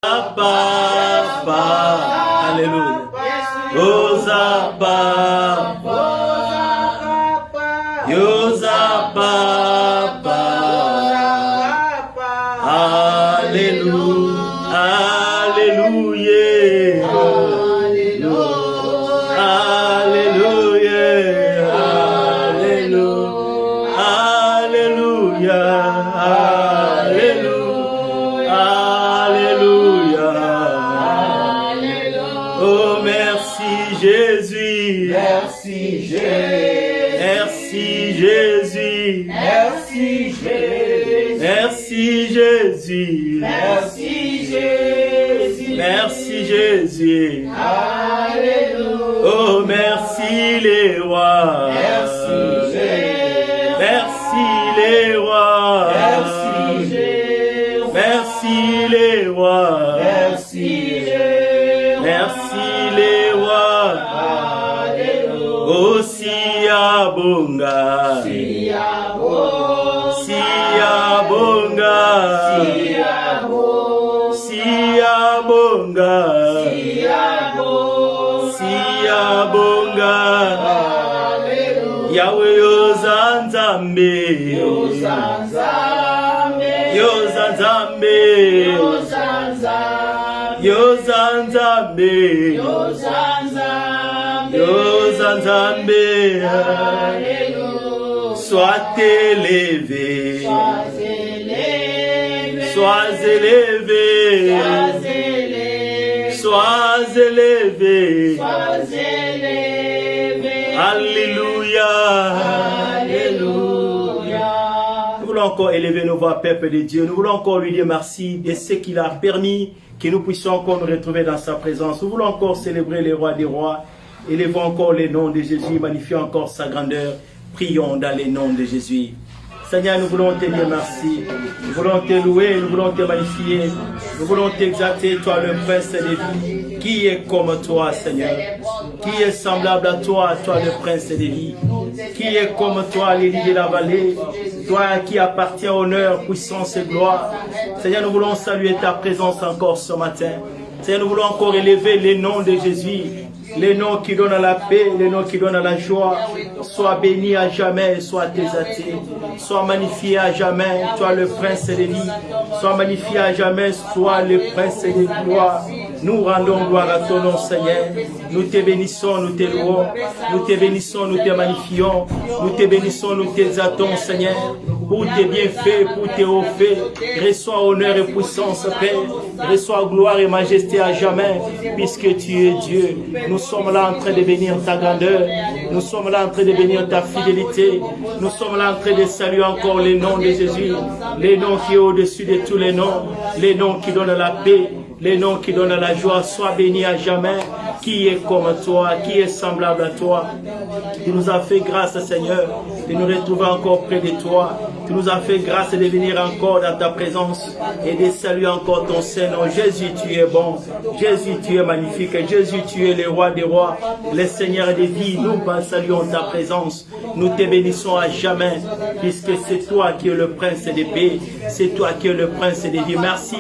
Papa, alléluia. Yosa Papa, Yosa Papa, alléluia, alléluia, alléluia, alléluia, alléluia. Oh, merci Jésus. Merci Jésus. Merci Jésus. Merci Jésus. Merci Jésus. Merci Jésus. Merci Jésus. Alléluia. Oh, merci les rois. Merci Jésus. Merci les rois. Merci Jésus. Merci les rois. Merci Jésus. Merci les rois. Alléluia. Oh, Siabonga. Siabo. Siabonga. Siabo. Siabonga. Siabo. Siabonga. Alléluia. Yahweh Yozanzambe. Yozanzambe. Yozanzambe. Yozanzambe. Yozanzambe. Yozanzambe. Yozanzambe. Alléluia. Sois élevé. Sois élevé. Sois élevé. Sois élevé. Sois élevé. Sois élevé. Alléluia. Alléluia. Nous voulons encore élever nos voix, peuple de Dieu. Nous voulons encore lui dire merci de ce qu'il a permis que nous puissions encore nous retrouver dans sa présence. Nous voulons encore célébrer les rois des rois. Élevons encore les noms de Jésus, magnifions encore sa grandeur. Prions dans les noms de Jésus. Seigneur, nous voulons te dire merci. Nous voulons te louer, nous voulons te magnifier. Nous voulons t'exalter, toi le Prince des vies. Qui est comme toi, Seigneur? Qui est semblable à toi, toi le Prince des vies? Qui est comme toi, l'Élie de la vallée? Toi qui appartiens honneur, puissance et gloire. Seigneur, nous voulons saluer ta présence encore ce matin. Seigneur, nous voulons encore élever les noms de Jésus. Les noms qui donnent la paix, les noms qui donnent la joie. Sois béni à jamais, sois exalté. Sois magnifié à jamais, toi le Prince des vies. Sois magnifié à jamais, sois le Prince des gloires. Nous rendons gloire à ton nom, Seigneur. Nous te bénissons, nous te louons. Nous te bénissons, nous te magnifions. Nous te bénissons, nous t'exaltons, Seigneur. Pour tes bienfaits, pour tes hauts faits. Reçois honneur et puissance, Père. Reçois gloire et majesté à jamais, puisque tu es Dieu. Nous sommes là en train de bénir ta grandeur. Nous sommes là en train de bénir ta fidélité. Nous sommes là en train de saluer encore les noms de Jésus. Les noms qui est au-dessus de tous les noms. Les noms qui donnent la paix. Les noms qui donnent la joie. Sois béni à jamais. Qui est comme toi? Qui est semblable à toi? Tu nous as fait grâce, Seigneur, de nous retrouver encore près de toi. Tu nous as fait grâce de venir encore dans ta présence et de saluer encore ton Saint-Nom. Jésus, tu es bon. Jésus, tu es magnifique. Jésus, tu es le roi des rois, le Seigneur des vies. Nous saluons ta présence. Nous te bénissons à jamais, puisque c'est toi qui es le prince des paix. C'est toi qui es le prince des vies. Merci,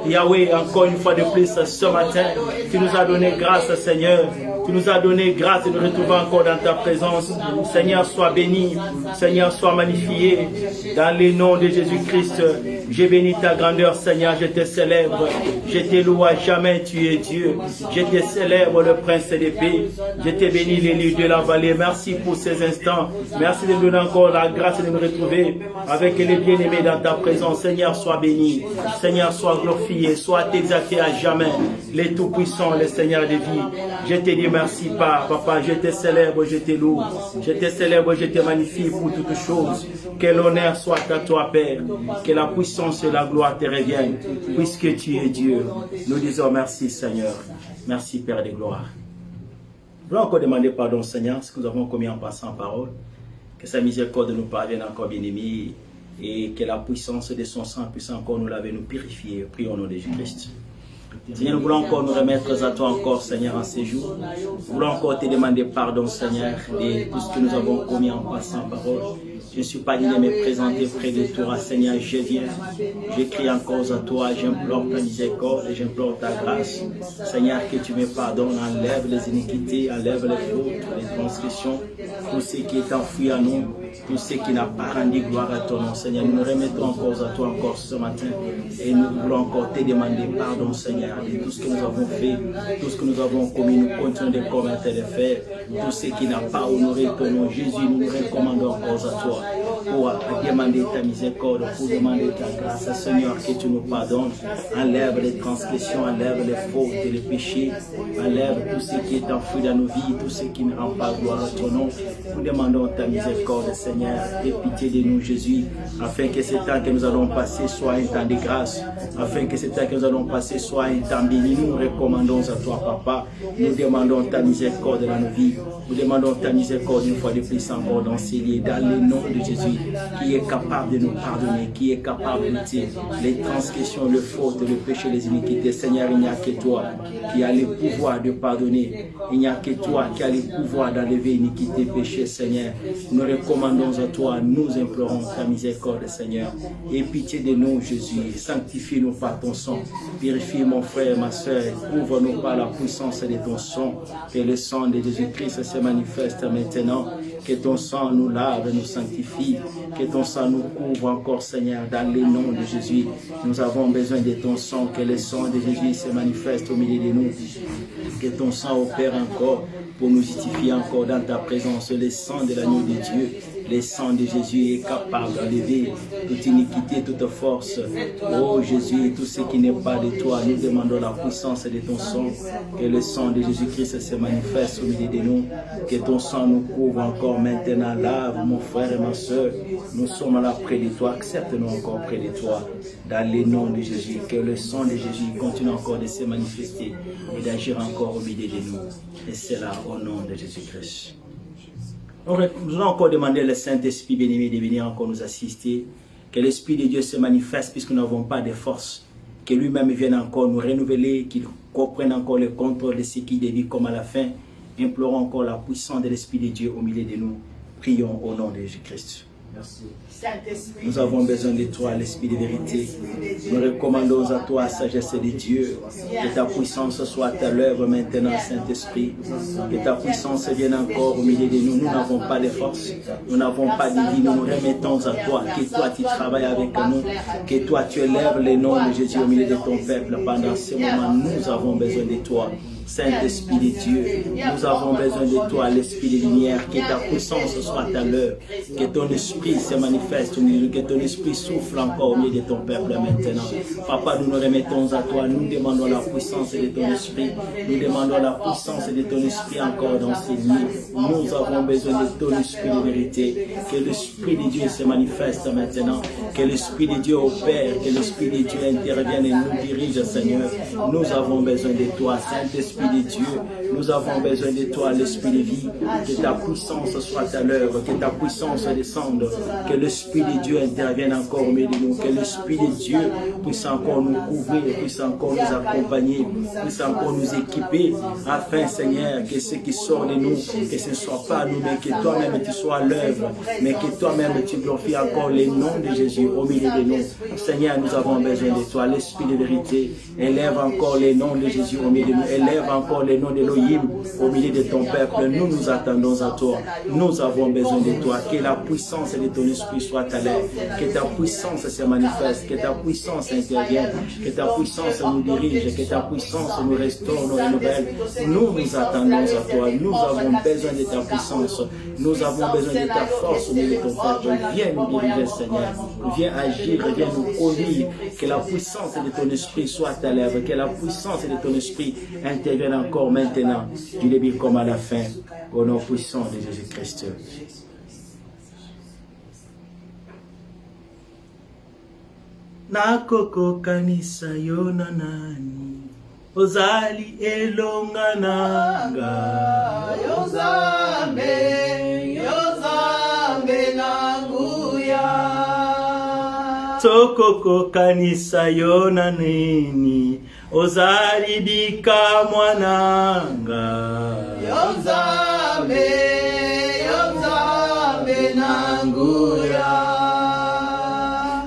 Yahweh, encore une fois de plus ce matin. Tu nous as donné grâce, Seigneur. Tu nous as donné grâce de nous retrouver encore dans ta présence. Seigneur, sois béni. Seigneur, sois magnifié. Dans les noms de Jésus-Christ, je bénis ta grandeur, Seigneur. Je te célèbre. Je te loue à jamais. Tu es Dieu. Je te célèbre, le Prince des paix. Je te bénis, l'élu de la vallée. Merci pour ces instants. Merci de nous donner encore la grâce de nous retrouver avec les bien-aimés dans ta présence. Seigneur, sois béni. Seigneur, sois glorifié. Sois exalté à jamais. Les tout-puissants, les seigneurs de vie. Je te dis merci, Papa. Je te célèbre, je te loue. Je te célèbre, je te magnifie pour toutes choses. Que l'honneur soit à toi, Père. Que la puissance et la gloire te reviennent. Puisque tu es Dieu. Nous disons merci, Seigneur. Merci, Père de gloire. Nous voulons encore demander pardon, Seigneur, ce que nous avons commis en passant en parole. Que sa miséricorde nous parvienne encore, bien-aimés. Et que la puissance de son sang puisse encore nous laver, nous purifier. Prions au nom de Jésus-Christ. Seigneur, nous voulons encore nous remettre à toi encore, Seigneur, en ces jours. Nous voulons encore te demander pardon, Seigneur, de tout ce que nous avons commis en passant en parole. Je ne suis pas digné de me présenter près de toi, Seigneur, je viens. J'écris encore à toi, j'implore ta miséricorde et j'implore ta grâce. Seigneur, que tu me pardonnes, enlève les iniquités, enlève les fautes, les transgressions, tout ce qui est enfoui à nous, tout ce qui n'a pas rendu gloire à ton nom, Seigneur. Nous nous remettons encore à toi encore ce matin et nous voulons encore te demander pardon, Seigneur, de tout ce que nous avons fait, tout ce que nous avons commis, nous continuons de commettre et de faire, tout ce qui n'a pas honoré ton nom. Jésus, nous nous recommandons encore à toi pour demander ta miséricorde, pour demander ta grâce, Seigneur, que tu nous pardonnes. Enlève les transgressions, enlève les fautes et les péchés, enlève tout ce qui est enfoui dans nos vies, tout ce qui ne rend pas gloire à ton nom. Nous demandons ta miséricorde, Seigneur, et pitié de nous, Jésus, afin que ce temps que nous allons passer soit un temps de grâce, afin que ce temps que nous allons passer soit un temps béni. Nous nous recommandons à toi, Papa. Nous demandons ta miséricorde dans nos vies. Nous demandons ta miséricorde une fois de plus encore dans ces lieux, dans le nom de Jésus, qui est capable de nous pardonner, qui est capable de lutter les transgressions, les fautes, le péché, les iniquités. Seigneur, il n'y a que toi qui a le pouvoir de pardonner. Il n'y a que toi qui a le pouvoir d'enlever iniquité, péché, Seigneur. Nous recommandons à toi, nous implorons ta miséricorde, Seigneur. Et pitié de nous, Jésus. Sanctifie-nous par ton sang. Purifie mon frère, ma soeur. Ouvre-nous par la puissance de ton sang. Que le sang de Jésus-Christ se manifeste maintenant. Que ton sang nous lave, nous sanctifie. Que ton sang nous couvre encore, Seigneur, dans le nom de Jésus. Nous avons besoin de ton sang. Que le sang de Jésus se manifeste au milieu de nous. Que ton sang opère encore pour nous justifier encore dans ta présence. Le sang de l'agneau de Dieu, le sang de Jésus est capable d'enlever toute iniquité, toute force. Oh Jésus, tout ce qui n'est pas de toi, nous demandons la puissance de ton sang. Que le sang de Jésus-Christ se manifeste au milieu de nous. Que ton sang nous couvre encore maintenant. Lave mon frère et ma soeur. Nous sommes là près de toi. Accepte-nous encore près de toi. Dans le nom de Jésus. Que le sang de Jésus continue encore de se manifester et d'agir encore au milieu de nous. Et c'est là au nom de Jésus-Christ. Nous allons encore demander le Saint-Esprit bien-aimé de venir encore nous assister. Que l'Esprit de Dieu se manifeste puisque nous n'avons pas de force. Que lui-même vienne encore nous renouveler, qu'il comprenne encore le contrôle de ce qui débute comme à la fin. Implorons encore la puissance de l'Esprit de Dieu au milieu de nous. Prions au nom de Jésus-Christ. Merci. Nous avons besoin de toi, l'Esprit de vérité. Nous recommandons à toi la sagesse de Dieu. Que ta puissance soit à l'œuvre maintenant, Saint-Esprit. Que ta puissance vienne encore au milieu de nous. Nous n'avons pas de force. Nous n'avons pas de vie. Nous nous remettons à toi. Que toi, tu travailles avec nous. Que toi, tu élèves le nom de Jésus au milieu de ton peuple. Pendant ce moment, nous avons besoin de toi. Saint-Esprit de Dieu, nous avons besoin de toi, l'Esprit de lumière, que ta puissance soit à l'heure, que ton Esprit se manifeste au milieu, que ton Esprit souffle encore au milieu de ton peuple maintenant. Papa, nous nous remettons à toi, nous demandons la puissance de ton Esprit, nous demandons la puissance de ton Esprit encore dans ces lieux. Nous avons besoin de ton Esprit de vérité, que l'Esprit de Dieu se manifeste maintenant, que l'Esprit de Dieu opère, que l'Esprit de Dieu intervienne et nous dirige, Seigneur. Nous avons besoin de toi, Saint-Esprit de Dieu, nous avons besoin de toi, l'Esprit de vie, que ta puissance soit à l'œuvre, que ta puissance descende, que l'Esprit de Dieu intervienne encore au milieu de nous, que l'Esprit de Dieu puisse encore nous couvrir, puisse encore nous accompagner, puisse encore nous équiper, afin, Seigneur, que ce qui sort de nous, que ce ne soit pas nous, mais que toi-même tu sois à l'œuvre, mais que toi-même tu glorifies encore le nom de Jésus au milieu de nous. Seigneur, nous avons besoin de toi, l'Esprit de vérité, élève encore le nom de Jésus au milieu de nous, élève encore le nom d'Elohim au milieu de ton peuple. Nous nous attendons à toi. Nous avons besoin de toi. Que la puissance de ton esprit soit à l'œuvre. Que ta puissance se manifeste. Que ta puissance intervienne. Que ta puissance nous dirige. Que ta puissance nous restaure, nous renouvelle. Nous nous attendons à toi. Nous avons besoin de ta puissance. Nous avons besoin de ta force au milieu de ton peuple. Viens nous diriger, Seigneur. Viens agir. Viens nous conduire. Que la puissance de ton esprit soit à l'œuvre. Que la puissance de ton esprit intervienne encore maintenant, du début comme à la fin, au nom puissant de Jésus-Christ. Nakoko kanisa yona nani, ozali elonga nanga, Yozambe nanguya. Tokoko kanisa yona nini, ozali bika mwananga. Yozambe nanguya.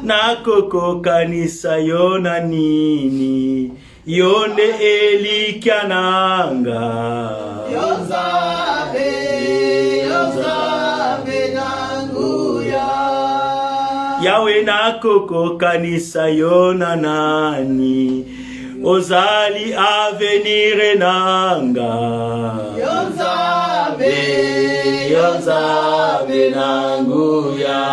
nakoko kanisa yona nini yonde elikananga Yozabe nanguya Yawe nakoko kanisa yona nani ozali avenir nanga Yozabe nanguya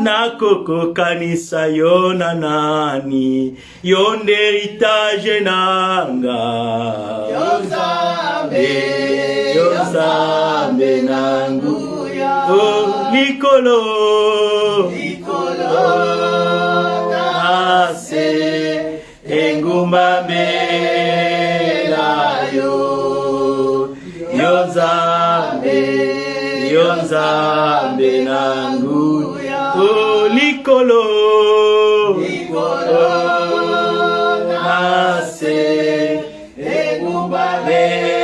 nakoko kanisa yona nani yonde héritage nanga Yozabe nanguya likolo nase engumba melayo Yozabe nanguya likolo nase engumba melayo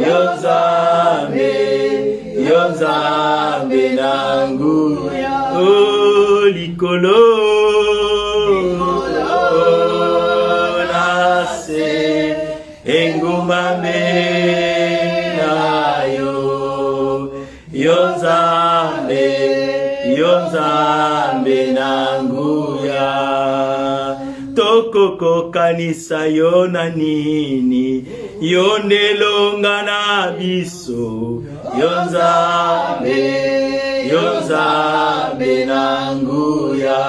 Yozabe nanguya likolo nase engumba melayo Yozabe nanguya tokoko kanisa yona nini yonde longa na biso Yozabe nanguya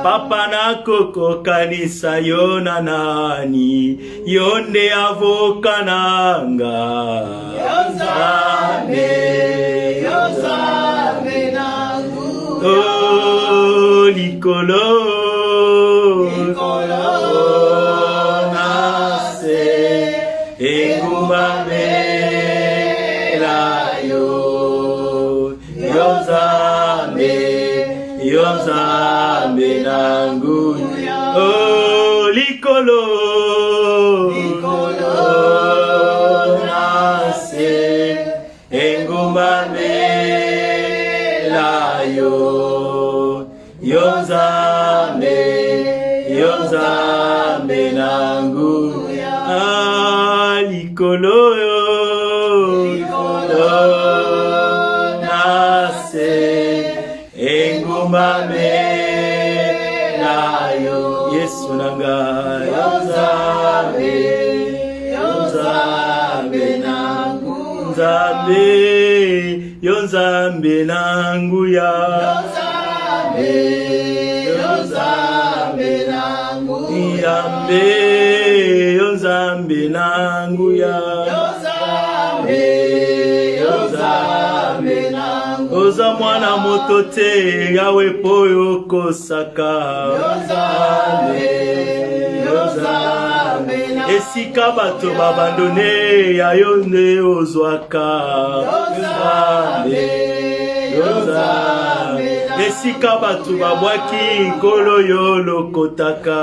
papa nakoko kanisa yona nani yonde avoka nanga Yozabe nanguya likolo nase engumba melayo Yozabe nanguya likolo nase engumba melayo Yozabe nanguya likolo nase engumba melayo Yesu nanga Yozabe nanguya Yozabe nanguya Yozabe nanguya oza mwana moto te yawe poyo kosaka esika bato babandone ya yo nde ozwaka esika bato babwaki nkolo yo lokotaka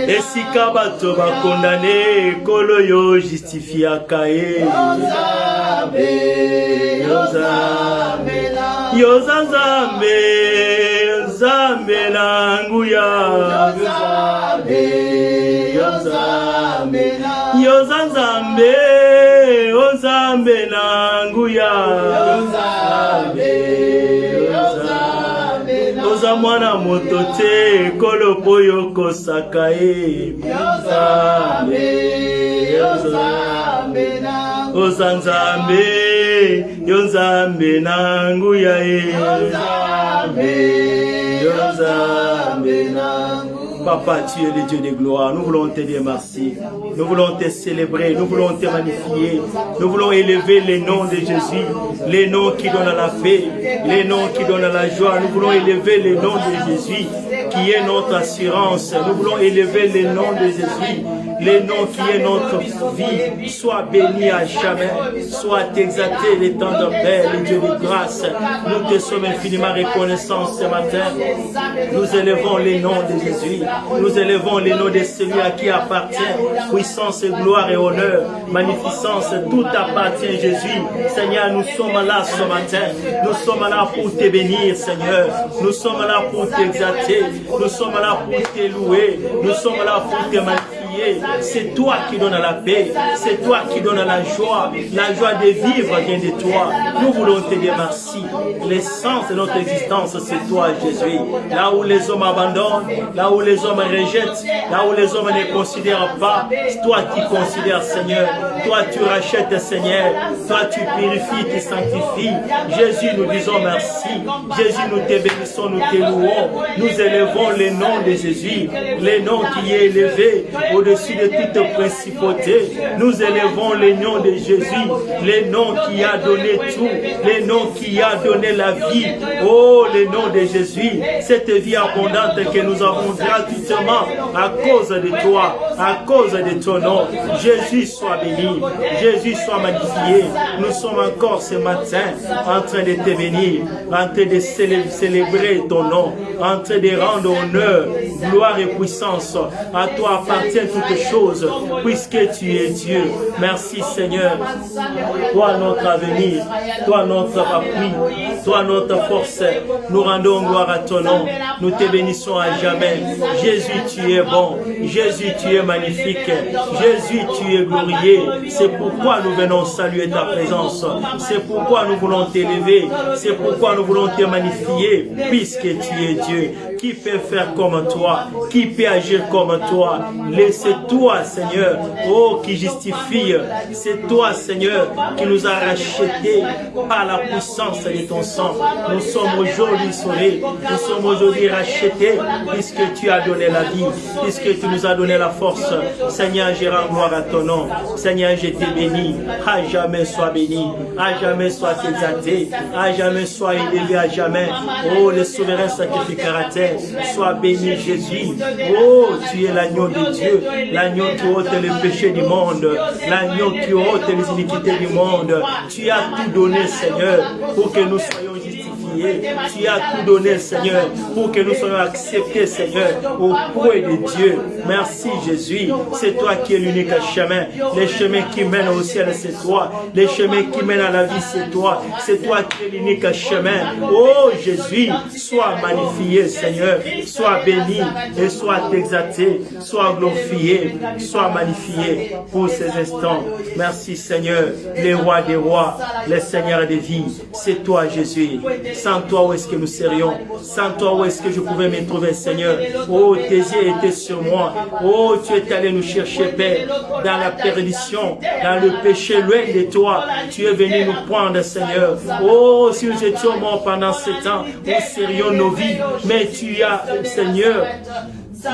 esika bato bakondane nkolo yo justifiaka ye yoza Nzambe nanguya yoza Nzambe nanguya oza mwana moto te kolo poyo kosaka ye oza Nzambe yo Nzambe nanguya ye Papa, tu es le Dieu de gloire. Nous voulons te dire merci. Nous voulons te célébrer. Nous voulons te magnifier. Nous voulons élever les noms de Jésus. Les noms qui donnent la paix. Les noms qui donnent la joie. Nous voulons élever les noms de Jésus qui est notre assurance. Nous voulons élever les noms de Jésus. le nom qui est notre vie, sois béni à jamais, sois exalté l'étendard Père, le Dieu de grâce. Nous te sommes infiniment reconnaissants ce matin. Nous élevons les noms de Jésus, nous élevons les noms de celui à qui appartient puissance, gloire et honneur, magnificence, tout appartient Jésus. Seigneur, nous sommes là ce matin, nous sommes là pour te bénir Seigneur, nous sommes là pour t'exalter, nous sommes là pour te louer, nous sommes là pour te magnifier. C'est toi qui donnes la paix, c'est toi qui donnes la joie de vivre vient de toi. Nous voulons te dire merci. L'essence de notre existence, c'est toi Jésus. Là où les hommes abandonnent, là où les hommes rejettent, là où les hommes ne considèrent pas, c'est toi qui considères Seigneur. Toi tu rachètes Seigneur, toi tu purifies, tu sanctifies. Jésus, nous disons merci. Jésus, nous te bénissons, nous te louons. Nous élevons le nom de Jésus, le nom qui est élevé au-dessus de toute principauté. Nous élevons le nom de Jésus, le nom qui a donné tout, le nom qui a donné la vie. Oh, le nom de Jésus, cette vie abondante que nous avons gratuitement à cause de toi, à cause de ton nom. Jésus soit béni, Jésus soit magnifié. Nous sommes encore ce matin en train de te bénir, en train de célébrer ton nom, en train de rendre honneur, gloire et puissance. À toi appartiennent toutes choses, puisque tu es Dieu. Merci Seigneur. Toi notre avenir, toi notre appui, toi notre force. Nous rendons gloire à ton nom. Nous te bénissons à jamais. Jésus, tu es bon. Jésus, tu es magnifique. Jésus, tu es glorieux. C'est pourquoi nous venons saluer ta présence. C'est pourquoi nous voulons t'élever. C'est pourquoi nous voulons te magnifier, puisque tu es Dieu. Qui peut faire comme toi? Qui peut agir comme toi? C'est toi, Seigneur, oh, qui justifie. C'est toi, Seigneur, qui nous a rachetés par la puissance de ton sang. Nous sommes aujourd'hui sauvés. Nous sommes aujourd'hui rachetés, puisque tu as donné la vie, puisque tu nous as donné la force. Seigneur, je rends gloire à ton nom. Seigneur, je te bénis. À jamais sois béni. À jamais sois exalté. À jamais sois élevé. À jamais. Oh, le souverain sacrificateur. Sois béni, Jésus. Oh, tu es l'agneau de Dieu, l'agneau qui ôte les péchés du monde, l'agneau qui ôte les iniquités du monde. Tu as tout donné, Seigneur, pour que nous soyons justifiés. Tu as tout donné, Seigneur, pour que nous soyons acceptés, Seigneur, auprès de Dieu. Merci, Jésus. C'est toi qui es l'unique chemin. Les chemins qui mènent au ciel, c'est toi. Les chemins qui mènent à la vie, c'est toi. C'est toi qui es l'unique chemin. Oh, Jésus, sois magnifié, Seigneur. Sois béni et sois exalté. Sois glorifié. Sois magnifié pour ces instants. Merci, Seigneur, les rois des rois, les seigneurs des vies. C'est toi, Jésus. Sans toi, où est-ce que nous serions? Sans toi, où est-ce que je pouvais me trouver, Seigneur? Oh, tes yeux étaient sur moi. Oh, tu es allé nous chercher, Père, dans la perdition, dans le péché, loin de toi. Tu es venu nous prendre, Seigneur. Oh, si nous étions morts pendant 7 ans, où serions nos vies? Mais tu as, Seigneur,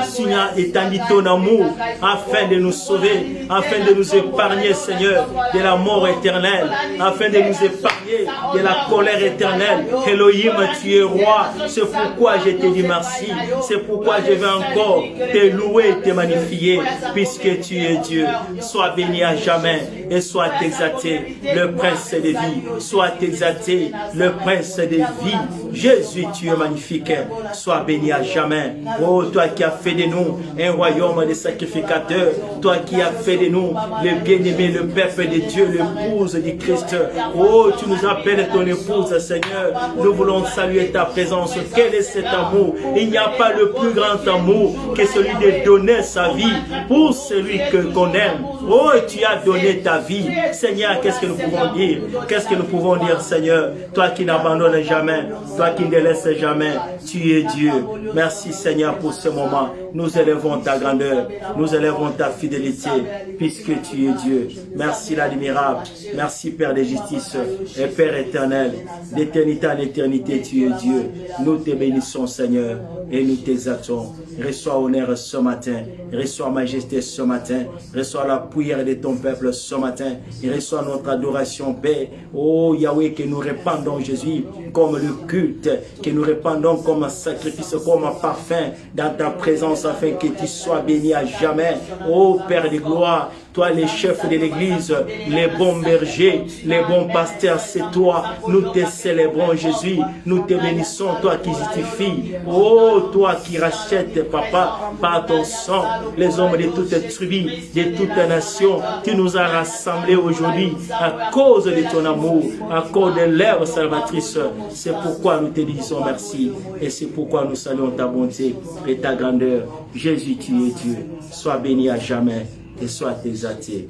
Seigneur, étendit ton amour afin de nous sauver, afin de nous épargner, Seigneur, de la mort éternelle, afin de nous épargner de la colère éternelle. Elohim, tu es roi. C'est pourquoi je te dis merci. C'est pourquoi je vais encore te louer et te magnifier, puisque tu es Dieu. Sois béni à jamais et sois exalté, le prince de vie. Sois exalté, le prince de vie. Jésus, tu es magnifique. Sois béni à jamais. Oh, toi qui as fait de nous un royaume de sacrificateurs, toi qui as fait de nous le bien-aimé, le peuple de Dieu, l'épouse du Christ. Oh, tu nous appelles ton épouse, Seigneur. Nous voulons saluer ta présence. Quel est cet amour? Il n'y a pas le plus grand amour que celui de donner sa vie pour celui qu'on aime. Oh, tu as donné ta vie. Seigneur, qu'est-ce que nous pouvons dire? Qu'est-ce que nous pouvons dire, Seigneur? Toi qui n'abandonnes jamais, toi qui ne laisses jamais, tu es Dieu. Merci, Seigneur, pour ce moment. Nous élevons ta grandeur, nous élevons ta fidélité, puisque tu es Dieu. Merci l'admirable, merci Père de justice et Père éternel, d'éternité en éternité, tu es Dieu. Nous te bénissons, Seigneur, et nous t'exaltons. Reçois honneur ce matin, reçois majesté ce matin, reçois la prière de ton peuple ce matin, et reçois notre adoration, Père. Oh Yahweh, que nous répandons Jésus comme le culte, que nous répandons comme sacrifice, comme parfum dans ta présence. présence afin que tu sois béni à jamais. Ô Père de gloire, toi les chefs de l'église, les bons bergers, les bons pasteurs, c'est toi. Nous te célébrons Jésus, nous te bénissons, toi qui justifies. Oh, toi qui rachètes, papa, par ton sang, les hommes de toutes tribus, de toutes nations. Tu nous as rassemblés aujourd'hui à cause de ton amour, à cause de l'œuvre salvatrice. C'est pourquoi nous te disons merci et c'est pourquoi nous saluons ta bonté et ta grandeur. Jésus, tu es Dieu. Sois béni à jamais et sois exalté.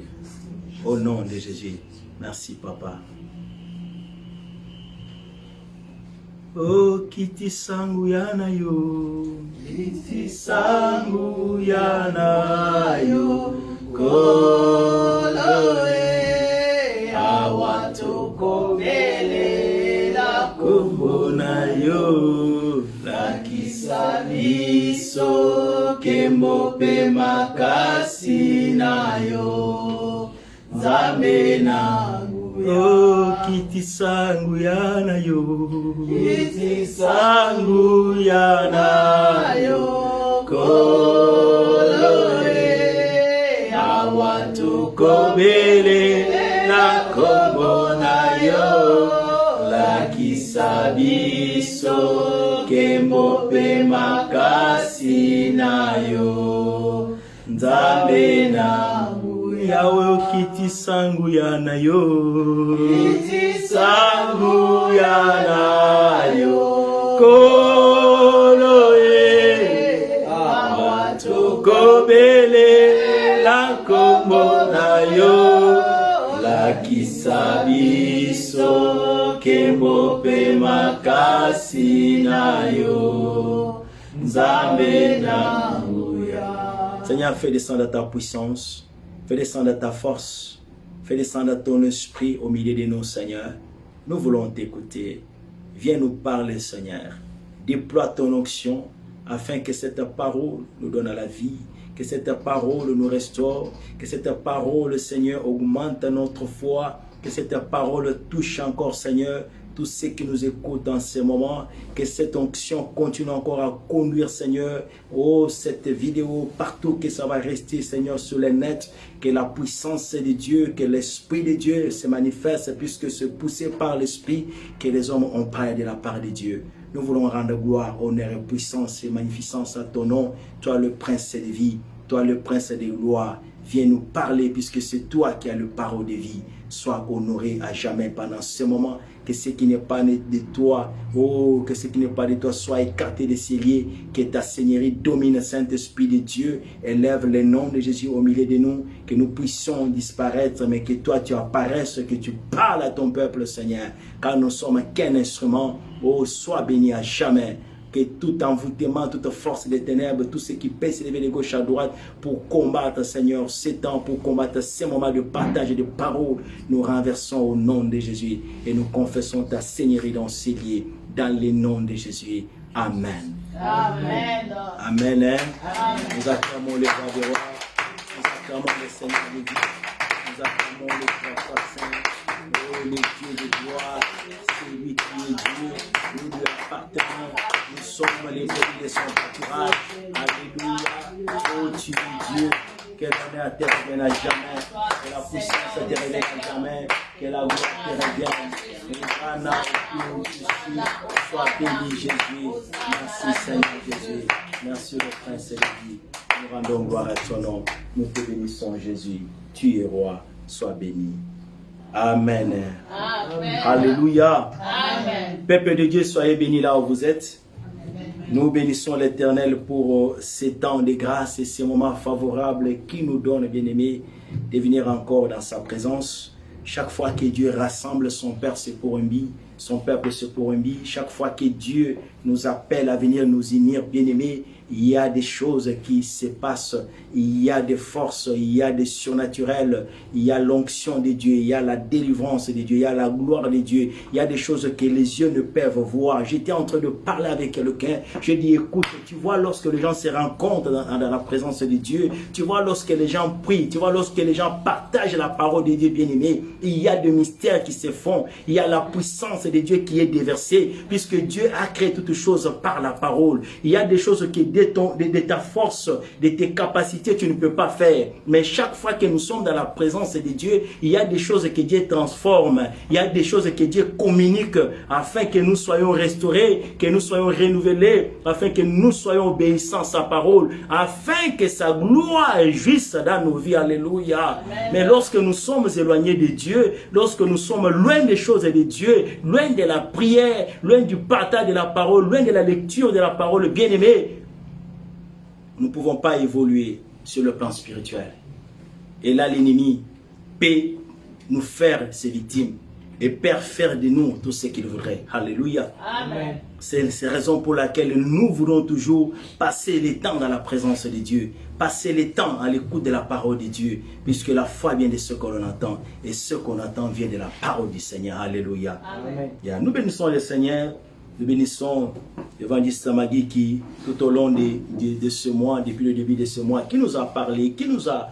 Au nom de Jésus. Merci, papa. Oh, kiti sangu yana yo, kiti sangu yana yo, koloe awatu komele la kumbona yo, la kisaliso kemope makasi na yo, zamena. Oh, kiti sangu yana yo, kiti sangu yana yo, kolore awatu kobele na kombona yo, la kisabiso kemope makasi na yo, nzambe na Yawe kiti sangu yana yo, kiti sangu yana yo, koloe awatu kobele la kombona yo, la kisabiso kembope makasi na yo, nzambe na uya. Seigneur, fais descendre ta puissance. Fais descendre ta force, fais descendre ton esprit au milieu de nous, Seigneur. Nous voulons t'écouter. Viens nous parler, Seigneur. Déploie ton onction afin que cette parole nous donne la vie, que cette parole nous restaure, que cette parole, Seigneur, augmente notre foi, que cette parole touche encore, Seigneur, tous ceux qui nous écoutent dans ces moments, que cette onction continue encore à conduire, Seigneur, oh, cette vidéo partout, que ça va rester, Seigneur, sur le net, que la puissance de Dieu, que l'Esprit de Dieu se manifeste, puisque c'est poussé par l'Esprit que les hommes ont parlé de la part de Dieu. Nous voulons rendre gloire, honneur et puissance et magnificence à ton nom, toi le Prince de vie, toi le Prince de gloire. Viens nous parler, puisque c'est toi qui as le parole de vie. Sois honoré à jamais pendant ce moment. Que ce qui n'est pas de toi, oh, que ce qui n'est pas de toi soit écarté de ses liens. Que ta Seigneurie domine, Saint-Esprit de Dieu. Élève le nom de Jésus au milieu de nous. Que nous puissions disparaître, mais que toi tu apparaisses, que tu parles à ton peuple, Seigneur. Car nous sommes qu'un instrument. Oh, sois béni à jamais. Que tout envoûtement, toute force des ténèbres, tout ce qui peut s'élever de gauche à droite pour combattre, Seigneur, ces temps, pour combattre ces moments de partage et de paroles, nous renversons au nom de Jésus et nous confessons ta Seigneurie dans ces lieux, dans le nom de Jésus. Amen. Amen. Amen. Amen. Nous acclamons les rois des rois, nous acclamons les Seigneurs de Dieu, nous acclamons les trois saints, oh, les dieux de gloire, c'est lui qui est Dieu, nous lui appartenons. Nous sommes les bénis de son pâturage. Alléluia. Oh, tu es Dieu. Que l'honneur te revienne à jamais. Que la puissance te revienne à jamais. Que la gloire te revienne. Que l'âme soit béni, Jésus. Merci, Seigneur Jésus. Merci, le Prince de vie. Nous rendons gloire à ton nom. Nous te bénissons, Jésus. Tu es roi. Sois béni. Amen. Amen. Alléluia. Amen. Peuple de Dieu, soyez bénis là où vous êtes. Nous bénissons l'Éternel pour ces temps de grâce et ces moments favorables qui nous donnent, bien-aimés, de venir encore dans sa présence. Chaque fois que Dieu rassemble son Père, c'est pour un but. Son peuple, c'est pour un but. Chaque fois que Dieu nous appelle à venir nous unir, bien-aimés, il y a des choses qui se passent, il y a des forces, il y a des surnaturels, il y a l'onction de Dieu, il y a la délivrance de Dieu, il y a la gloire de Dieu, il y a des choses que les yeux ne peuvent voir. J'étais en train de parler avec quelqu'un, je dis écoute, tu vois lorsque les gens se rencontrent dans la présence de Dieu, tu vois lorsque les gens prient, tu vois lorsque les gens partagent la parole de Dieu bien-aimé, il y a des mystères qui se font, il y a la puissance de Dieu qui est déversée, puisque Dieu a créé toutes choses par la parole. Il y a des choses que de ta force, de tes capacités, tu ne peux pas faire. Mais chaque fois que nous sommes dans la présence de Dieu, il y a des choses que Dieu transforme, il y a des choses que Dieu communique afin que nous soyons restaurés, que nous soyons renouvelés, afin que nous soyons obéissants à sa parole, afin que sa gloire jouisse dans nos vies. Alléluia. Amen. Mais lorsque nous sommes éloignés de Dieu, lorsque nous sommes loin des choses de Dieu, loin de la prière, loin du partage de la parole, loin de la lecture de la parole, bien-aimés, nous ne pouvons pas évoluer sur le plan spirituel. Et là, l'ennemi peut nous faire ses victimes et peut faire de nous tout ce qu'il voudrait. Alléluia. Amen. C'est la raison pour laquelle nous voulons toujours passer le temps dans la présence de Dieu, passer le temps à l'écoute de la parole de Dieu, puisque la foi vient de ce que l'on entend, et ce qu'on entend vient de la parole du Seigneur. Alléluia. Amen. Bien, nous bénissons le Seigneur, nous bénissons l'évangéliste Samadi qui, tout au long de ce mois, depuis le début de ce mois, qui nous a parlé, qui nous a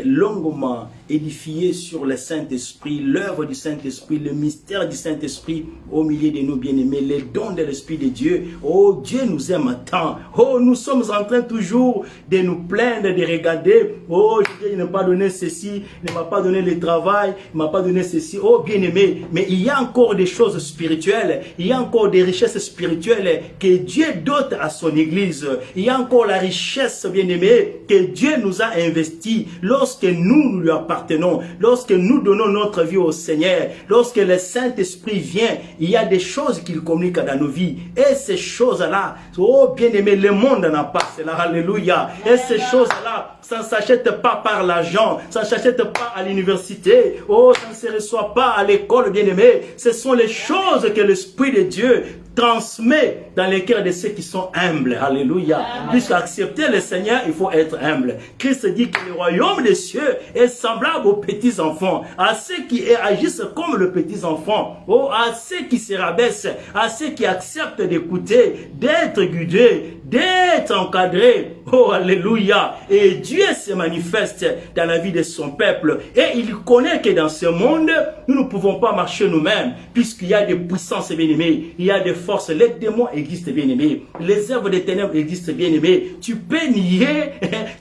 longuement édifié sur le Saint-Esprit, l'œuvre du Saint-Esprit, le mystère du Saint-Esprit au milieu de nos bien-aimés, les dons de l'Esprit de Dieu. Oh, Dieu nous aime tant. Oh, nous sommes en train toujours de nous plaindre, de regarder. Oh, Dieu n'a pas donné ceci, il ne m'a pas donné le travail, il ne m'a pas donné ceci. Oh, bien-aimé, mais il y a encore des choses spirituelles, il y a encore des richesses spirituelles que Dieu dote à son Église. Il y a encore la richesse, bien-aimé, que Dieu nous a investie. Lorsque nous lui appartenons, lorsque nous donnons notre vie au Seigneur, lorsque le Saint-Esprit vient, il y a des choses qu'il communique dans nos vies. Et ces choses-là, oh bien-aimé, le monde n'a pas cela. Alléluia. Et ces choses-là, ça ne s'achète pas par l'argent, ça ne s'achète pas à l'université, oh, ça ne se reçoit pas à l'école, bien-aimé. Ce sont les choses que l'Esprit de Dieu transmet dans les cœurs de ceux qui sont humbles. Alléluia. Puisque accepter le Seigneur, il faut être humble. Christ dit que le royaume des cieux est semblable aux petits enfants, à ceux qui agissent comme les petits enfants, oh, à ceux qui se rabaissent, à ceux qui acceptent d'écouter, d'être guidés, d'être encadrés. Oh, alléluia. Et Dieu se manifeste dans la vie de son peuple. Et il connaît que dans ce monde, nous ne pouvons pas marcher nous-mêmes, puisqu'il y a des puissances bien-aimées, il y a des forces, les démons existent bien-aimés, les œuvres des ténèbres existent bien-aimés. Tu peux nier,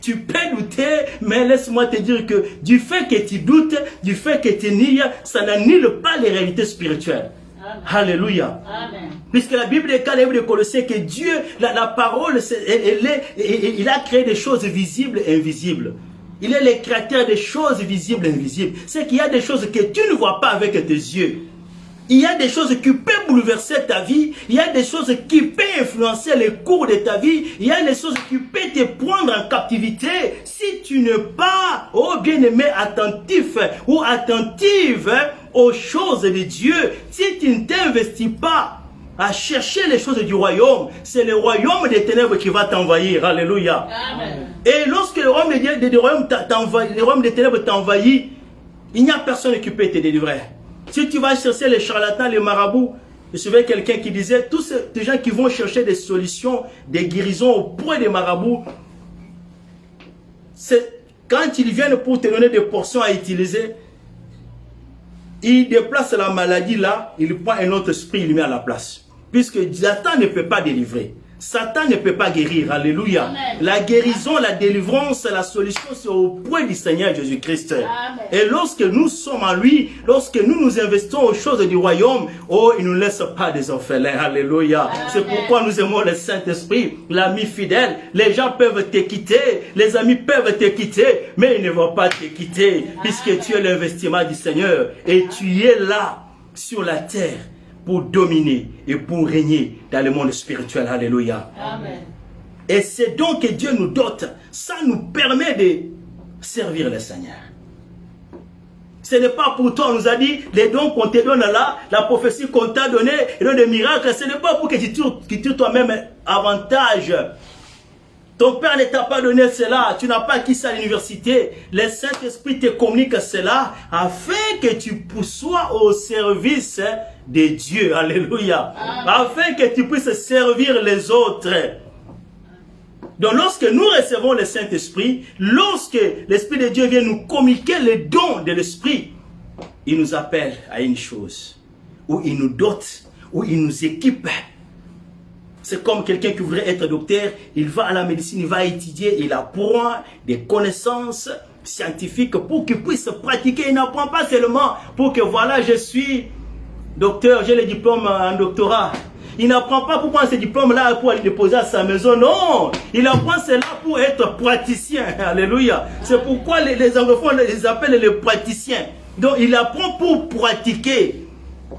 tu peux douter, mais laisse-moi te dire que du fait que tu doutes, du fait que tu nies, ça n'annule pas les réalités spirituelles. Amen. Alléluia. Amen. Puisque la Bible déclare dans le livre de Colossiens que Dieu, la parole, il a créé des choses visibles et invisibles. Il est le créateur des choses visibles et invisibles. C'est qu'il y a des choses que tu ne vois pas avec tes yeux. Il y a des choses qui peuvent bouleverser ta vie. Il y a des choses qui peuvent influencer le cours de ta vie. Il y a des choses qui peuvent te prendre en captivité. Si tu n'es pas, oh bien-aimé, attentif ou attentive aux choses de Dieu, si tu ne t'investis pas à chercher les choses du royaume, c'est le royaume des ténèbres qui va t'envahir. Alléluia. Amen. Et lorsque le royaume des ténèbres t'envahit, il n'y a personne qui peut te délivrer. Si tu vas chercher les charlatans, les marabouts, je souviens quelqu'un qui disait, tous ces gens qui vont chercher des solutions, des guérisons auprès des marabouts, c'est quand ils viennent pour te donner des portions à utiliser, ils déplacent la maladie là, ils prennent un autre esprit, il met à la place. Puisque Satan ne peut pas délivrer. Satan ne peut pas guérir. Alléluia. Amen. La guérison, la délivrance, la solution, c'est auprès du Seigneur Jésus-Christ. Et lorsque nous sommes en lui, lorsque nous nous investissons aux choses du royaume, oh, il ne nous laisse pas des orphelins. Alléluia. C'est pourquoi nous aimons le Saint-Esprit, l'ami fidèle. Les gens peuvent te quitter, les amis peuvent te quitter, mais ils ne vont pas te quitter, puisque tu es l'investissement du Seigneur. Et tu es là, sur la terre, pour dominer et pour régner dans le monde spirituel. Alléluia. Amen. Et c'est donc que Dieu nous dote. Ça nous permet de servir le Seigneur. Ce n'est pas pour toi, on nous a dit, les dons qu'on te donne là, la prophétie qu'on t'a donnée, les dons de miracles, ce n'est pas pour que tu tires toi-même avantage. Ton père ne t'a pas donné cela, tu n'as pas acquis ça à l'université. Le Saint-Esprit te communique cela afin que tu sois au service de Dieu. Alléluia. Afin que tu puisses servir les autres. Donc lorsque nous recevons le Saint-Esprit, lorsque l'Esprit de Dieu vient nous communiquer les dons de l'Esprit, il nous appelle à une chose, où il nous dote, où il nous équipe. C'est comme quelqu'un qui voudrait être docteur, il va à la médecine, il va étudier, il apprend des connaissances scientifiques pour qu'il puisse pratiquer. Il n'apprend pas seulement pour que voilà, je suis docteur, j'ai le diplôme en doctorat. Il n'apprend pas pour prendre ce diplôme-là pour aller déposer à sa maison. Non, il apprend cela pour être praticien. Alléluia. C'est pourquoi les anglophones les appellent les praticiens. Donc, il apprend pour pratiquer.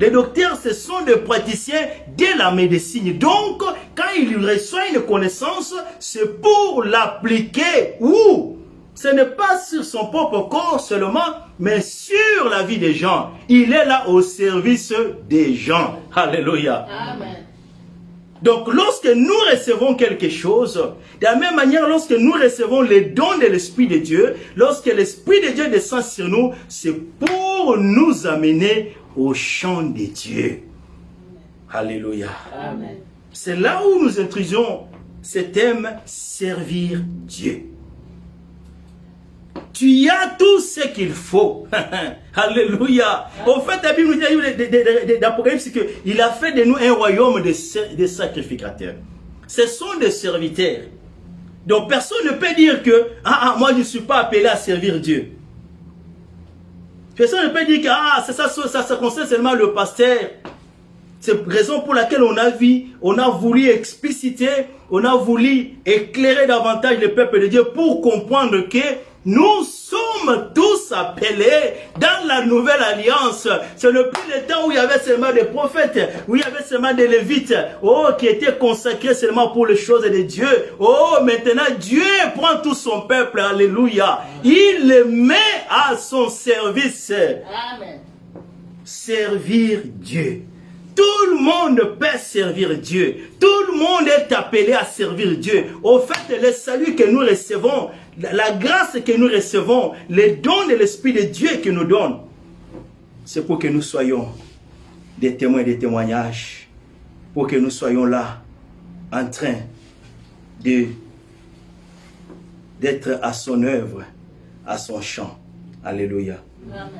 Les docteurs, ce sont des praticiens de la médecine. Donc, quand il reçoit une connaissance, c'est pour l'appliquer. Où? Ce n'est pas sur son propre corps seulement, mais sur la vie des gens. Il est là au service des gens. Alléluia. Amen. Donc, lorsque nous recevons quelque chose, de la même manière, lorsque nous recevons les dons de l'Esprit de Dieu, lorsque l'Esprit de Dieu descend sur nous, c'est pour nous amener au champ de Dieu. Alléluia. Amen. C'est là où nous introduisons ce thème, servir Dieu. Tu as tout ce qu'il faut. Alléluia. Au fait, la Bible nous dit d'Apocalypse qu'il a fait de nous un royaume de sacrificateurs. Ce sont des serviteurs. Donc personne ne peut dire que moi je ne suis pas appelé à servir Dieu. Personne ne peut dire que ça concerne seulement le pasteur. C'est la raison pour laquelle on a voulu expliciter, on a voulu éclairer davantage le peuple de Dieu pour comprendre que nous sommes tous appelés dans la nouvelle alliance. Ce n'est plus le temps où il y avait seulement des prophètes, où il y avait seulement des lévites, qui étaient consacrés seulement pour les choses de Dieu. Maintenant Dieu prend tout son peuple, alléluia. Il le met à son service. Amen. Servir Dieu. Tout le monde peut servir Dieu. Tout le monde est appelé à servir Dieu. Au fait, le salut que nous recevons, la grâce que nous recevons, les dons de l'Esprit de Dieu qui nous donne, c'est pour que nous soyons des témoins, des témoignages, pour que nous soyons là, en train d'être à son œuvre, à son chant. Alléluia. Amen.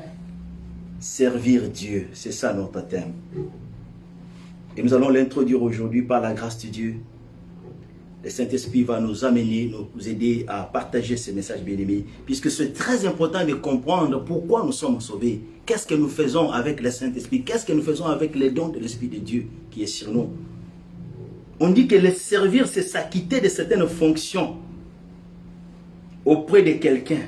Servir Dieu, c'est ça notre thème. Et nous allons l'introduire aujourd'hui par la grâce de Dieu. Le Saint-Esprit va nous amener, nous aider à partager ce message bien-aimé, puisque c'est très important de comprendre pourquoi nous sommes sauvés. Qu'est-ce que nous faisons avec le Saint-Esprit? Qu'est-ce que nous faisons avec les dons de l'Esprit de Dieu qui est sur nous? On dit que le servir, c'est s'acquitter de certaines fonctions auprès de quelqu'un.